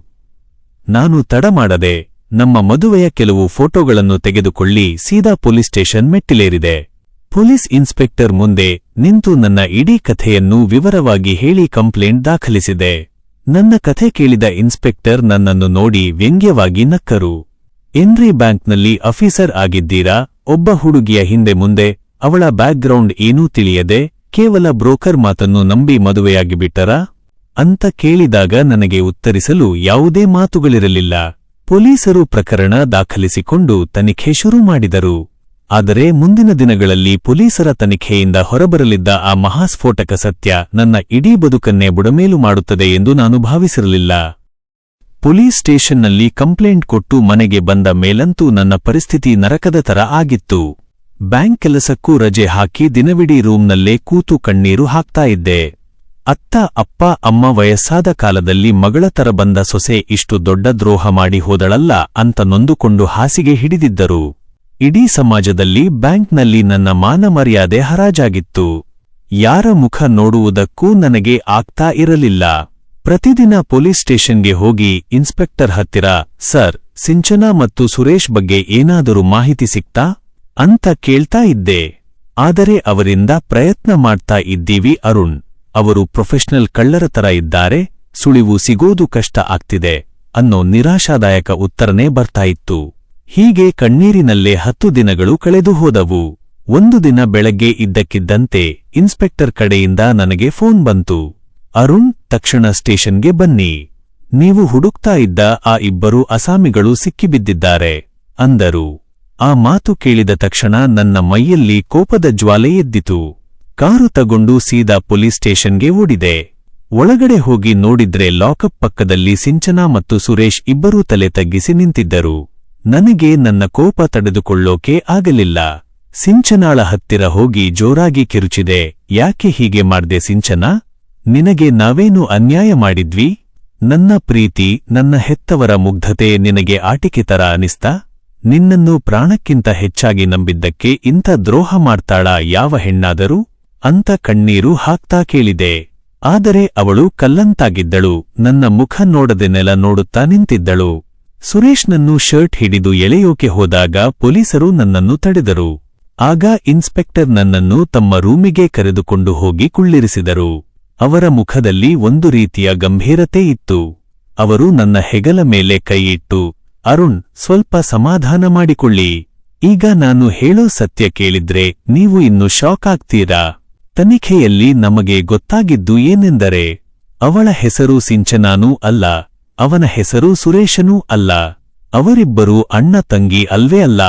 ನಾನು ತಡ ಮಾಡದೆ ನಮ್ಮ ಮದುವೆಯ ಕೆಲವು ಫೋಟೋಗಳನ್ನು ತೆಗೆದುಕೊಳ್ಳಿ ಸೀದಾ ಪೊಲೀಸ್ ಸ್ಟೇಷನ್ ಮೆಟ್ಟಿಲೇರಿದೆ. ಪೊಲೀಸ್ ಇನ್ಸ್ಪೆಕ್ಟರ್ ಮುಂದೆ ನಿಂತು ನನ್ನ ಇಡೀ ಕಥೆಯನ್ನು ವಿವರವಾಗಿ ಹೇಳಿ ಕಂಪ್ಲೇಂಟ್ ದಾಖಲಿಸಿದೆ. ನನ್ನ ಕಥೆ ಕೇಳಿದ ಇನ್ಸ್ಪೆಕ್ಟರ್ ನನ್ನನ್ನು ನೋಡಿ ವ್ಯಂಗ್ಯವಾಗಿ ನಕ್ಕರು. ಎನ್ರಿ ಬ್ಯಾಂಕ್ನಲ್ಲಿ ಆಫೀಸರ್ ಆಗಿದ್ದೀರಾ? ಒಬ್ಬ ಹುಡುಗಿಯ ಹಿಂದೆ ಮುಂದೆ ಅವಳ ಬ್ಯಾಕ್ಗ್ರೌಂಡ್ ಏನೂ ತಿಳಿಯದೆ ಕೇವಲ ಬ್ರೋಕರ್ ಮಾತನ್ನು ನಂಬಿ ಮದುವೆಯಾಗಿಬಿಟ್ಟರಾ ಅಂತ ಕೇಳಿದಾಗ ನನಗೆ ಉತ್ತರಿಸಲು ಯಾವುದೇ ಮಾತುಗಳಿರಲಿಲ್ಲ. ಪೊಲೀಸರು ಪ್ರಕರಣ ದಾಖಲಿಸಿಕೊಂಡು ತನಿಖೆ ಶುರು ಮಾಡಿದರು. ಆದರೆ ಮುಂದಿನ ದಿನಗಳಲ್ಲಿ ಪೊಲೀಸರ ತನಿಖೆಯಿಂದ ಹೊರಬರಲಿದ್ದ ಆ ಮಹಾಸ್ಫೋಟಕ ಸತ್ಯ ನನ್ನ ಇಡೀ ಬದುಕನ್ನೇ ಬುಡಮೇಲು ಮಾಡುತ್ತದೆ ಎಂದು ನಾನು ಭಾವಿಸಿರಲಿಲ್ಲ. ಪೊಲೀಸ್ ಸ್ಟೇಷನ್ನಲ್ಲಿ ಕಂಪ್ಲೇಂಟ್ ಕೊಟ್ಟು ಮನೆಗೆ ಬಂದ ಮೇಲಂತೂ ನನ್ನ ಪರಿಸ್ಥಿತಿ ನರಕದ ತರ ಆಗಿತ್ತು. ಬ್ಯಾಂಕ್ ಕೆಲಸಕ್ಕೂ ರಜೆ ಹಾಕಿ ದಿನವಿಡೀ ರೂಮ್ನಲ್ಲೇ ಕೂತು ಕಣ್ಣೀರು ಹಾಕ್ತಾ ಇದ್ದೆ. ಅತ್ತ ಅಪ್ಪ ಅಮ್ಮ ವಯಸ್ಸಾದ ಕಾಲದಲ್ಲಿ ಮಗಳ ತರ ಬಂದ ಸೊಸೆ ಇಷ್ಟು ದೊಡ್ಡ ದ್ರೋಹ ಮಾಡಿ ಹೋದಳಲ್ಲ ಅಂತ ನೊಂದುಕೊಂಡು ಹಾಸಿಗೆ ಹಿಡಿದಿದ್ದರು. ಇಡೀ ಸಮಾಜದಲ್ಲಿ ಬ್ಯಾಂಕ್ನಲ್ಲಿ ನನ್ನ ಮಾನಮರ್ಯಾದೆ ಹರಾಜಾಗಿತ್ತು. ಯಾರ ಮುಖ ನೋಡುವುದಕ್ಕೂ ನನಗೆ ಆಗ್ತಾ ಇರಲಿಲ್ಲ. ಪ್ರತಿದಿನ ಪೊಲೀಸ್ ಸ್ಟೇಷನ್ಗೆ ಹೋಗಿ ಇನ್ಸ್ಪೆಕ್ಟರ್ ಹತ್ತಿರ, ಸರ್, ಸಿಂಚನಾ ಮತ್ತು ಸುರೇಶ್ ಬಗ್ಗೆ ಏನಾದರೂ ಮಾಹಿತಿ ಸಿಕ್ತಾ ಅಂತ ಕೇಳ್ತಾ ಇದ್ದೆ. ಆದರೆ ಅವರಿಂದ ಪ್ರಯತ್ನ ಮಾಡ್ತಾ ಇದ್ದೀವಿ ಅರುಣ್, ಅವರು ಪ್ರೊಫೆಷನಲ್ ಕಳ್ಳರ ತರ ಇದ್ದಾರೆ, ಸುಳಿವು ಸಿಗೋದು ಕಷ್ಟ ಆಗ್ತಿದೆ ಅನ್ನೋ ನಿರಾಶಾದಾಯಕ ಉತ್ತರನೇ ಬರ್ತಾಯಿತ್ತು. ಹೀಗೆ ಕಣ್ಣೀರಿನಲ್ಲೇ 10 ದಿನಗಳು ಕಳೆದು ಹೋದವು. ಒಂದು ದಿನ ಬೆಳಗ್ಗೆ ಇದ್ದಕ್ಕಿದ್ದಂತೆ ಇನ್ಸ್ಪೆಕ್ಟರ್ ಕಡೆಯಿಂದ ನನಗೆ ಫೋನ್ ಬಂತು. ಅರುಣ್, ತಕ್ಷಣ ಸ್ಟೇಷನ್ಗೆ ಬನ್ನಿ. ನೀವು ಹುಡುಕ್ತಾ ಇದ್ದ ಆ ಇಬ್ಬರು ಅಸಾಮಿಗಳು ಸಿಕ್ಕಿಬಿದ್ದಿದ್ದಾರೆ ಅಂದರು. ಆ ಮಾತು ಕೇಳಿದ ತಕ್ಷಣ ನನ್ನ ಮೈಯಲ್ಲಿ ಕೋಪದ ಜ್ವಾಲೆ ಎದ್ದಿತು. ಕಾರು ತಗೊಂಡು ಸೀದಾ ಪೊಲೀಸ್ ಸ್ಟೇಷನ್ಗೆ ಓಡಿದೆ. ಒಳಗಡೆ ಹೋಗಿ ನೋಡಿದ್ರೆ ಲಾಕಪ್ ಪಕ್ಕದಲ್ಲಿ ಸಿಂಚನಾ ಮತ್ತು ಸುರೇಶ್ ಇಬ್ಬರೂ ತಲೆ ತಗ್ಗಿಸಿ ನಿಂತಿದ್ದರು. ನನಗೆ ನನ್ನ ಕೋಪ ತಡೆದುಕೊಳ್ಳೋಕೆ ಆಗಲಿಲ್ಲ. ಸಿಂಚನಾಳ ಹತ್ತಿರ ಹೋಗಿ ಜೋರಾಗಿ ಕಿರುಚಿದೆ. ಯಾಕೆ ಹೀಗೆ ಮಾಡ್ದೆ ಸಿಂಚನಾ? ನಿನಗೆ ನಾವೇನು ಅನ್ಯಾಯ ಮಾಡಿದ್ವಿ? ನನ್ನ ಪ್ರೀತಿ, ನನ್ನ ಹೆತ್ತವರ ಮುಗ್ಧತೆ ನಿನಗೆ ಆಟಿಕೆ ತರ ಅನಿಸ್ತಾ? ನಿನ್ನನ್ನು ಪ್ರಾಣಕ್ಕಿಂತ ಹೆಚ್ಚಾಗಿ ನಂಬಿದ್ದಕ್ಕೆ ಇಂಥ ದ್ರೋಹ ಮಾಡ್ತಾಳಾ ಯಾವ ಹೆಣ್ಣಾದರೂ ಅಂತ ಕಣ್ಣೀರು ಹಾಕ್ತಾ ಕೇಳಿದೆ. ಆದರೆ ಅವಳು ಕಲ್ಲಂತಾಗಿದ್ದಳು. ನನ್ನ ಮುಖ ನೋಡದೆ ನೆಲ ನೋಡುತ್ತಾ ನಿಂತಿದ್ದಳು. ಸುರೇಶ್ನನ್ನು ಶರ್ಟ್ ಹಿಡಿದು ಎಳೆಯೋಕೆ ಹೋದಾಗ ಪೊಲೀಸರು ನನ್ನನ್ನು ತಡೆದರು. ಆಗ ಇನ್ಸ್ಪೆಕ್ಟರ್ ನನ್ನನ್ನು ತಮ್ಮ ರೂಮಿಗೆ ಕರೆದುಕೊಂಡು ಹೋಗಿ ಕುಳ್ಳಿರಿಸಿದರು. ಅವರ ಮುಖದಲ್ಲಿ ಒಂದು ರೀತಿಯ ಗಂಭೀರತೆ ಇತ್ತು. ಅವರು ನನ್ನ ಹೆಗಲ ಮೇಲೆ ಕೈಯಿಟ್ಟು, ಅರುಣ್, ಸ್ವಲ್ಪ ಸಮಾಧಾನ ಮಾಡಿಕೊಳ್ಳಿ. ಈಗ ನಾನು ಹೇಳೋ ಸತ್ಯ ಕೇಳಿದ್ರೆ ನೀವು ಇನ್ನು ಶಾಕ್ ಆಗ್ತೀರಾ. ತನಿಖೆಯಲ್ಲಿ ನಮಗೆ ಗೊತ್ತಾಗಿದ್ದು ಏನೆಂದರೆ, ಅವಳ ಹೆಸರು ಸಿಂಚನಾನೂ ಅಲ್ಲ, ಅವನ ಹೆಸರು ಸುರೇಶನೂ ಅಲ್ಲ. ಅವರಿಬ್ಬರೂ ಅಣ್ಣ ತಂಗಿ ಅಲ್ವೇ ಅಲ್ಲ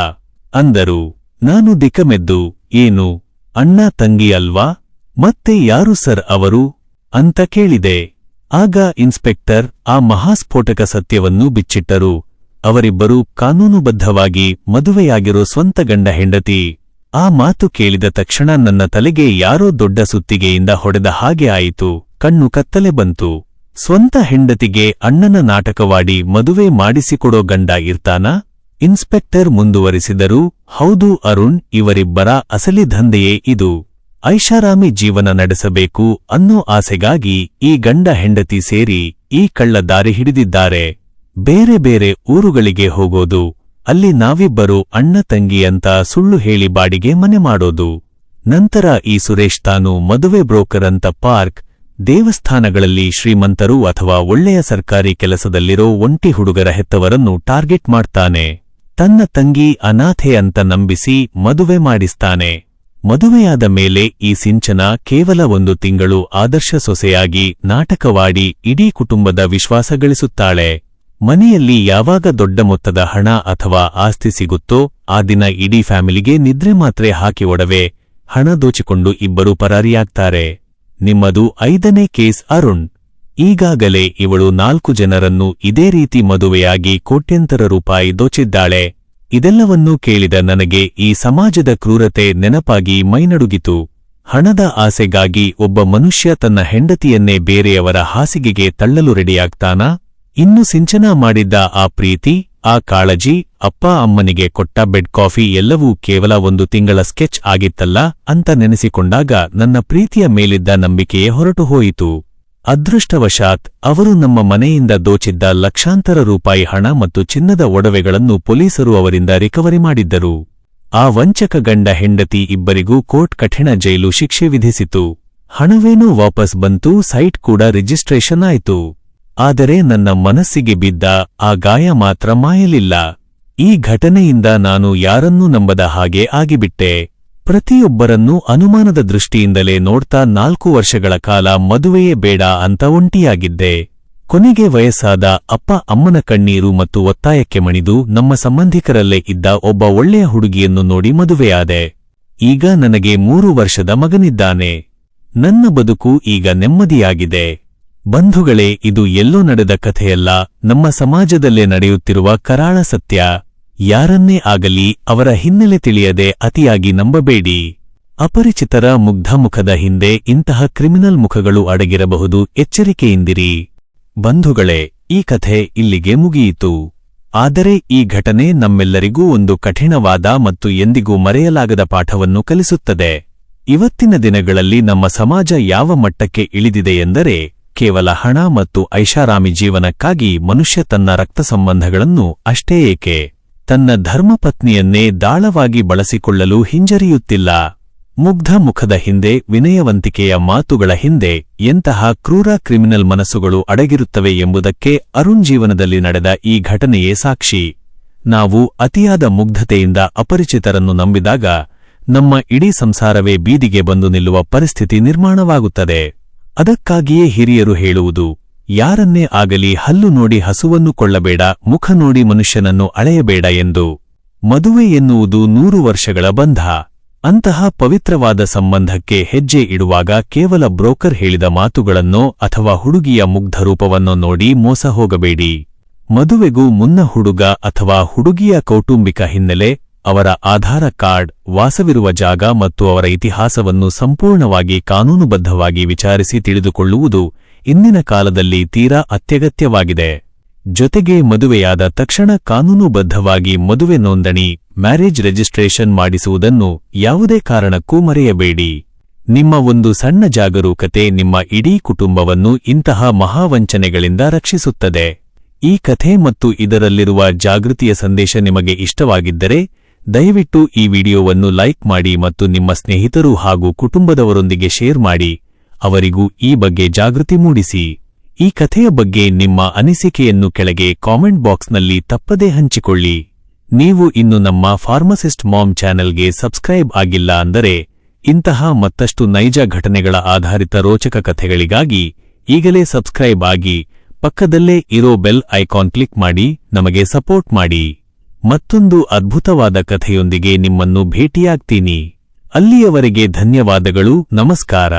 ಅಂದರು. ನಾನು ದಿಕ್ಕಮೆದ್ದು, ಏನು ಅಣ್ಣ ತಂಗಿ ಅಲ್ವಾ? ಮತ್ತೆ ಯಾರು ಸರ್ ಅವರು ಅಂತ ಕೇಳಿದೆ. ಆಗ ಇನ್ಸ್ಪೆಕ್ಟರ್ ಆ ಮಹಾಸ್ಫೋಟಕ ಸತ್ಯವನ್ನು ಬಿಚ್ಚಿಟ್ಟರು. ಅವರಿಬ್ಬರೂ ಕಾನೂನುಬದ್ಧವಾಗಿ ಮದುವೆಯಾಗಿರೋ ಸ್ವಂತ ಗಂಡ ಹೆಂಡತಿ. ಆ ಮಾತು ಕೇಳಿದ ತಕ್ಷಣ ನನ್ನ ತಲೆಗೆ ಯಾರೋ ದೊಡ್ಡ ಸುತ್ತಿಗೆಯಿಂದ ಹೊಡೆದ ಹಾಗೆ ಆಯಿತು. ಕಣ್ಣು ಕತ್ತಲೆ ಬಂತು. ಸ್ವಂತ ಹೆಂಡತಿಗೆ ಅಣ್ಣನ ನಾಟಕವಾಡಿ ಮದುವೆ ಮಾಡಿಸಿಕೊಡೋ ಗಂಡ ಇರ್ತಾನಾ? ಇನ್ಸ್ಪೆಕ್ಟರ್ ಮುಂದುವರಿಸಿದರು. ಹೌದು ಅರುಣ್, ಇವರಿಬ್ಬರ ಅಸಲಿ ದಂಧೆಯೇ ಇದು. ಐಷಾರಾಮಿ ಜೀವನ ನಡೆಸಬೇಕು ಅನ್ನೋ ಆಸೆಗಾಗಿ ಈ ಗಂಡ ಹೆಂಡತಿ ಸೇರಿ ಈ ಕಳ್ಳ ದಾರಿ ಹಿಡಿದಿದ್ದಾರೆ. ಬೇರೆ ಬೇರೆ ಊರುಗಳಿಗೆ ಹೋಗೋದು, ಅಲ್ಲಿ ನಾವಿಬ್ಬರು ಅಣ್ಣ ತಂಗಿ ಅಂತ ಸುಳ್ಳು ಹೇಳಿ ಬಾಡಿಗೆ ಮನೆ ಮಾಡೋದು. ನಂತರ ಈ ಸುರೇಶ್ ತಾನು ಮದುವೆ ಬ್ರೋಕರ್ ಅಂತ ಪಾರ್ಕ್, ದೇವಸ್ಥಾನಗಳಲ್ಲಿ ಶ್ರೀಮಂತರು ಅಥವಾ ಒಳ್ಳೆಯ ಸರ್ಕಾರಿ ಕೆಲಸದಲ್ಲಿರೋ ಒಂಟಿ ಹುಡುಗರ ಹೆತ್ತವರನ್ನು ಟಾರ್ಗೆಟ್ ಮಾಡ್ತಾನೆ. ತನ್ನ ತಂಗಿ ಅನಾಥೆ ಅಂತ ನಂಬಿಸಿ ಮದುವೆ ಮಾಡಿಸ್ತಾನೆ. ಮದುವೆಯಾದ ಮೇಲೆ ಈ ಸಿಂಚನ ಕೇವಲ 1 ತಿಂಗಳು ಆದರ್ಶ ಸೊಸೆಯಾಗಿ ನಾಟಕವಾಡಿ ಇಡೀ ಕುಟುಂಬದ ವಿಶ್ವಾಸ ಗಳಿಸುತ್ತಾಳೆ. ಮನೆಯಲ್ಲಿ ಯಾವಾಗ ದೊಡ್ಡ ಮೊತ್ತದ ಹಣ ಅಥವಾ ಆಸ್ತಿ ಸಿಗುತ್ತೋ ಆ ದಿನ ಇಡೀ ಫ್ಯಾಮಿಲಿಗೆ ನಿದ್ರೆ ಮಾತ್ರೆ ಹಾಕಿ ಒಡವೆ, ಹಣ ದೋಚಿಕೊಂಡು ಇಬ್ಬರು ಪರಾರಿಯಾಗ್ತಾರೆ. ನಿಮ್ಮದು 5ನೇ ಕೇಸ್ ಅರುಣ್. ಈಗಾಗಲೇ ಇವಳು 4 ಜನರನ್ನು ಇದೇ ರೀತಿ ಮದುವೆಯಾಗಿ ಕೋಟ್ಯಂತರ ರೂಪಾಯಿ ದೋಚಿದ್ದಾಳೆ. ಇದೆಲ್ಲವನ್ನೂ ಕೇಳಿದ ನನಗೆ ಈ ಸಮಾಜದ ಕ್ರೂರತೆ ನೆನಪಾಗಿ ಮೈನಡುಗಿತು. ಹಣದ ಆಸೆಗಾಗಿ ಒಬ್ಬ ಮನುಷ್ಯ ತನ್ನ ಹೆಂಡತಿಯನ್ನೇ ಬೇರೆಯವರ ಹಾಸಿಗೆಗೆ ತಳ್ಳಲು ರೆಡಿಯಾಗ್ತಾನಾ? ಇನ್ನು ಸಿಂಚನಾ ಮಾಡಿದ್ದ ಆ ಪ್ರೀತಿ, ಆ ಕಾಳಜಿ, ಅಪ್ಪ ಅಮ್ಮನಿಗೆ ಕೊಟ್ಟ ಬೆಡ್ ಕಾಫಿ ಎಲ್ಲವೂ ಕೇವಲ 1 ತಿಂಗಳ ಸ್ಕೆಚ್ ಆಗಿತ್ತಲ್ಲ ಅಂತ ನೆನೆಸಿಕೊಂಡಾಗ ನನ್ನ ಪ್ರೀತಿಯ ಮೇಲಿದ್ದ ನಂಬಿಕೆಯೇ ಹೊರಟು ಹೋಯಿತು. ಅದೃಷ್ಟವಶಾತ್ ಅವರು ನಮ್ಮ ಮನೆಯಿಂದ ದೋಚಿದ್ದ ಲಕ್ಷಾಂತರ ರೂಪಾಯಿ ಹಣ ಮತ್ತು ಚಿನ್ನದ ಒಡವೆಗಳನ್ನು ಪೊಲೀಸರು ಅವರಿಂದ ರಿಕವರಿ ಮಾಡಿದ್ದರು. ಆ ವಂಚಕ ಗಂಡ ಹೆಂಡತಿ ಇಬ್ಬರಿಗೂ ಕೋರ್ಟ್ ಕಠಿಣ ಜೈಲು ಶಿಕ್ಷೆ ವಿಧಿಸಿತು. ಹಣವೇನೂ ವಾಪಸ್ ಬಂತು, ಸೈಟ್ ಕೂಡ ರಿಜಿಸ್ಟ್ರೇಷನ್ ಆಯಿತು. ಆದರೆ ನನ್ನ ಮನಸ್ಸಿಗೆ ಬಿದ್ದ ಆ ಗಾಯ ಮಾತ್ರ ಮಾಯಲಿಲ್ಲ. ಈ ಘಟನೆಯಿಂದ ನಾನು ಯಾರನ್ನೂ ನಂಬದ ಹಾಗೆ ಆಗಿಬಿಟ್ಟೆ. ಪ್ರತಿಯೊಬ್ಬರನ್ನೂ ಅನುಮಾನದ ದೃಷ್ಟಿಯಿಂದಲೇ ನೋಡ್ತಾ 4 ವರ್ಷಗಳ ಕಾಲ ಮದುವೆಯೇ ಬೇಡ ಅಂತ ಒಂಟಿಯಾಗಿದ್ದೆ. ಕೊನೆಗೆ ವಯಸ್ಸಾದ ಅಪ್ಪ ಅಮ್ಮನ ಕಣ್ಣೀರು ಮತ್ತು ಒತ್ತಾಯಕ್ಕೆ ಮಣಿದು ನಮ್ಮ ಸಂಬಂಧಿಕರಲ್ಲೇ ಇದ್ದ ಒಬ್ಬ ಒಳ್ಳೆಯ ಹುಡುಗಿಯನ್ನು ನೋಡಿ ಮದುವೆಯಾದೆ. ಈಗ ನನಗೆ 3 ವರ್ಷದ ಮಗನಿದ್ದಾನೆ. ನನ್ನ ಬದುಕು ಈಗ ನೆಮ್ಮದಿಯಾಗಿದೆ. ಬಂಧುಗಳೇ, ಇದು ಎಲ್ಲೋ ನಡೆದ ಕಥೆಯಲ್ಲ, ನಮ್ಮ ಸಮಾಜದಲ್ಲೇ ನಡೆಯುತ್ತಿರುವ ಕರಾಳ ಸತ್ಯ. ಯಾರನ್ನೇ ಆಗಲಿ ಅವರ ಹಿನ್ನೆಲೆ ತಿಳಿಯದೆ ಅತಿಯಾಗಿ ನಂಬಬೇಡಿ. ಅಪರಿಚಿತರ ಮುಗ್ಧ ಮುಖದ ಹಿಂದೆ ಇಂತಹ ಕ್ರಿಮಿನಲ್ ಮುಖಗಳು ಅಡಗಿರಬಹುದು, ಎಚ್ಚರಿಕೆಯಿಂದಿರಿ. ಬಂಧುಗಳೇ, ಈ ಕಥೆ ಇಲ್ಲಿಗೆ ಮುಗಿಯಿತು. ಆದರೆ ಈ ಘಟನೆ ನಮ್ಮೆಲ್ಲರಿಗೂ ಒಂದು ಕಠಿಣವಾದ ಮತ್ತು ಎಂದಿಗೂ ಮರೆಯಲಾಗದ ಪಾಠವನ್ನು ಕಲಿಸುತ್ತದೆ. ಇವತ್ತಿನ ದಿನಗಳಲ್ಲಿ ನಮ್ಮ ಸಮಾಜ ಯಾವ ಮಟ್ಟಕ್ಕೆ ಇಳಿದಿದೆ ಎಂದರೆ, ಕೇವಲ ಹಣ ಮತ್ತು ಐಷಾರಾಮಿ ಜೀವನಕ್ಕಾಗಿ ಮನುಷ್ಯ ತನ್ನ ರಕ್ತ ಸಂಬಂಧಗಳನ್ನು ಅಷ್ಟೇ ಏಕೆ ತನ್ನ ಧರ್ಮಪತ್ನಿಯನ್ನೇ ದಾಳವಾಗಿ ಬಳಸಿಕೊಳ್ಳಲು ಹಿಂಜರಿಯುತ್ತಿಲ್ಲ. ಮುಗ್ಧ ಮುಖದ ಹಿಂದೆ, ವಿನಯವಂತಿಕೆಯ ಮಾತುಗಳ ಹಿಂದೆ ಎಂತಹ ಕ್ರೂರ ಕ್ರಿಮಿನಲ್ ಮನಸ್ಸುಗಳು ಅಡಗಿರುತ್ತವೆ ಎಂಬುದಕ್ಕೆ ಅರುಣ್ ಜೀವನದಲ್ಲಿ ನಡೆದ ಈ ಘಟನೆಯೇ ಸಾಕ್ಷಿ. ನಾವು ಅತಿಯಾದ ಮುಗ್ಧತೆಯಿಂದ ಅಪರಿಚಿತರನ್ನು ನಂಬಿದಾಗ ನಮ್ಮ ಇಡೀ ಸಂಸಾರವೇ ಬೀದಿಗೆ ಬಂದು ನಿಲ್ಲುವ ಪರಿಸ್ಥಿತಿ ನಿರ್ಮಾಣವಾಗುತ್ತದೆ. ಅದಕ್ಕಾಗಿಯೇ ಹಿರಿಯರು ಹೇಳುವುದು, ಯಾರನ್ನೇ ಆಗಲಿ ಹಲ್ಲು ನೋಡಿ ಹಸುವನ್ನು ಕೊಳ್ಳಬೇಡ, ಮುಖ ನೋಡಿ ಮನುಷ್ಯನನ್ನು ಅಳೆಯಬೇಡ ಎಂದು. ಮದುವೆ ಎನ್ನುವುದು 100 ವರ್ಷಗಳ ಬಂಧ. ಅಂತಹ ಪವಿತ್ರವಾದ ಸಂಬಂಧಕ್ಕೆ ಹೆಜ್ಜೆ ಇಡುವಾಗ ಕೇವಲ ಬ್ರೋಕರ್ ಹೇಳಿದ ಮಾತುಗಳನ್ನೋ ಅಥವಾ ಹುಡುಗಿಯ ಮುಗ್ಧರೂಪವನ್ನೋ ನೋಡಿ ಮೋಸ ಹೋಗಬೇಡಿ. ಮದುವೆಗೂ ಮುನ್ನ ಹುಡುಗ ಅಥವಾ ಹುಡುಗಿಯ ಕೌಟುಂಬಿಕ ಹಿನ್ನೆಲೆ, ಅವರ ಆಧಾರ ಕಾರ್ಡ್, ವಾಸವಿರುವ ಜಾಗ ಮತ್ತು ಅವರ ಇತಿಹಾಸವನ್ನು ಸಂಪೂರ್ಣವಾಗಿ ಕಾನೂನುಬದ್ಧವಾಗಿ ವಿಚಾರಿಸಿ ತಿಳಿದುಕೊಳ್ಳುವುದು ಇಂದಿನ ಕಾಲದಲ್ಲಿ ತೀರಾ ಅತ್ಯಗತ್ಯವಾಗಿದೆ. ಜೊತೆಗೆ ಮದುವೆಯಾದ ತಕ್ಷಣ ಕಾನೂನುಬದ್ಧವಾಗಿ ಮದುವೆ ನೋಂದಣಿ, ಮ್ಯಾರೇಜ್ ರಿಜಿಸ್ಟ್ರೇಷನ್ ಮಾಡಿಸುವುದನ್ನು ಯಾವುದೇ ಕಾರಣಕ್ಕೂ ಮರೆಯಬೇಡಿ. ನಿಮ್ಮ ಒಂದು ಸಣ್ಣ ಜಾಗರೂಕತೆ ನಿಮ್ಮ ಇಡೀ ಕುಟುಂಬವನ್ನು ಇಂತಹ ಮಹಾವಂಚನೆಗಳಿಂದ ರಕ್ಷಿಸುತ್ತದೆ. ಈ ಕಥೆ ಮತ್ತು ಇದರಲ್ಲಿರುವ ಜಾಗೃತಿಯ ಸಂದೇಶ ನಿಮಗೆ ಇಷ್ಟವಾಗಿದ್ದರೆ ದಯವಿಟ್ಟು ಈ ವಿಡಿಯೋವನ್ನು ಲೈಕ್ ಮಾಡಿ ಮತ್ತು ನಿಮ್ಮ ಸ್ನೇಹಿತರು ಹಾಗೂ ಕುಟುಂಬದವರೊಂದಿಗೆ ಶೇರ್ ಮಾಡಿ, ಅವರಿಗೂ ಈ ಬಗ್ಗೆ ಜಾಗೃತಿ ಮೂಡಿಸಿ. ಈ ಕಥೆಯ ಬಗ್ಗೆ ನಿಮ್ಮ ಅನಿಸಿಕೆಯನ್ನು ಕೆಳಗೆ ಕಾಮೆಂಟ್ ಬಾಕ್ಸ್ನಲ್ಲಿ ತಪ್ಪದೇ ಹಂಚಿಕೊಳ್ಳಿ. ನೀವು ಇನ್ನು ನಮ್ಮ ಫಾರ್ಮಸಿಸ್ಟ್ ಮಾಮ್ ಚಾನೆಲ್ಗೆ ಸಬ್ಸ್ಕ್ರೈಬ್ ಆಗಿಲ್ಲ ಅಂದರೆ ಇಂತಹ ಮತ್ತಷ್ಟು ನೈಜ ಘಟನೆಗಳ ಆಧಾರಿತ ರೋಚಕ ಕಥೆಗಳಿಗಾಗಿ ಈಗಲೇ ಸಬ್ಸ್ಕ್ರೈಬ್ ಆಗಿ, ಪಕ್ಕದಲ್ಲೇ ಇರೋ ಬೆಲ್ ಐಕಾನ್ ಕ್ಲಿಕ್ ಮಾಡಿ ನಮಗೆ ಸಪೋರ್ಟ್ ಮಾಡಿ. ಮತ್ತೊಂದು ಅದ್ಭುತವಾದ ಕಥೆಯೊಂದಿಗೆ ನಿಮ್ಮನ್ನು ಭೇಟಿಯಾಗ್ತೀನಿ. ಅಲ್ಲಿಯವರೆಗೆ ಧನ್ಯವಾದಗಳು. ನಮಸ್ಕಾರ.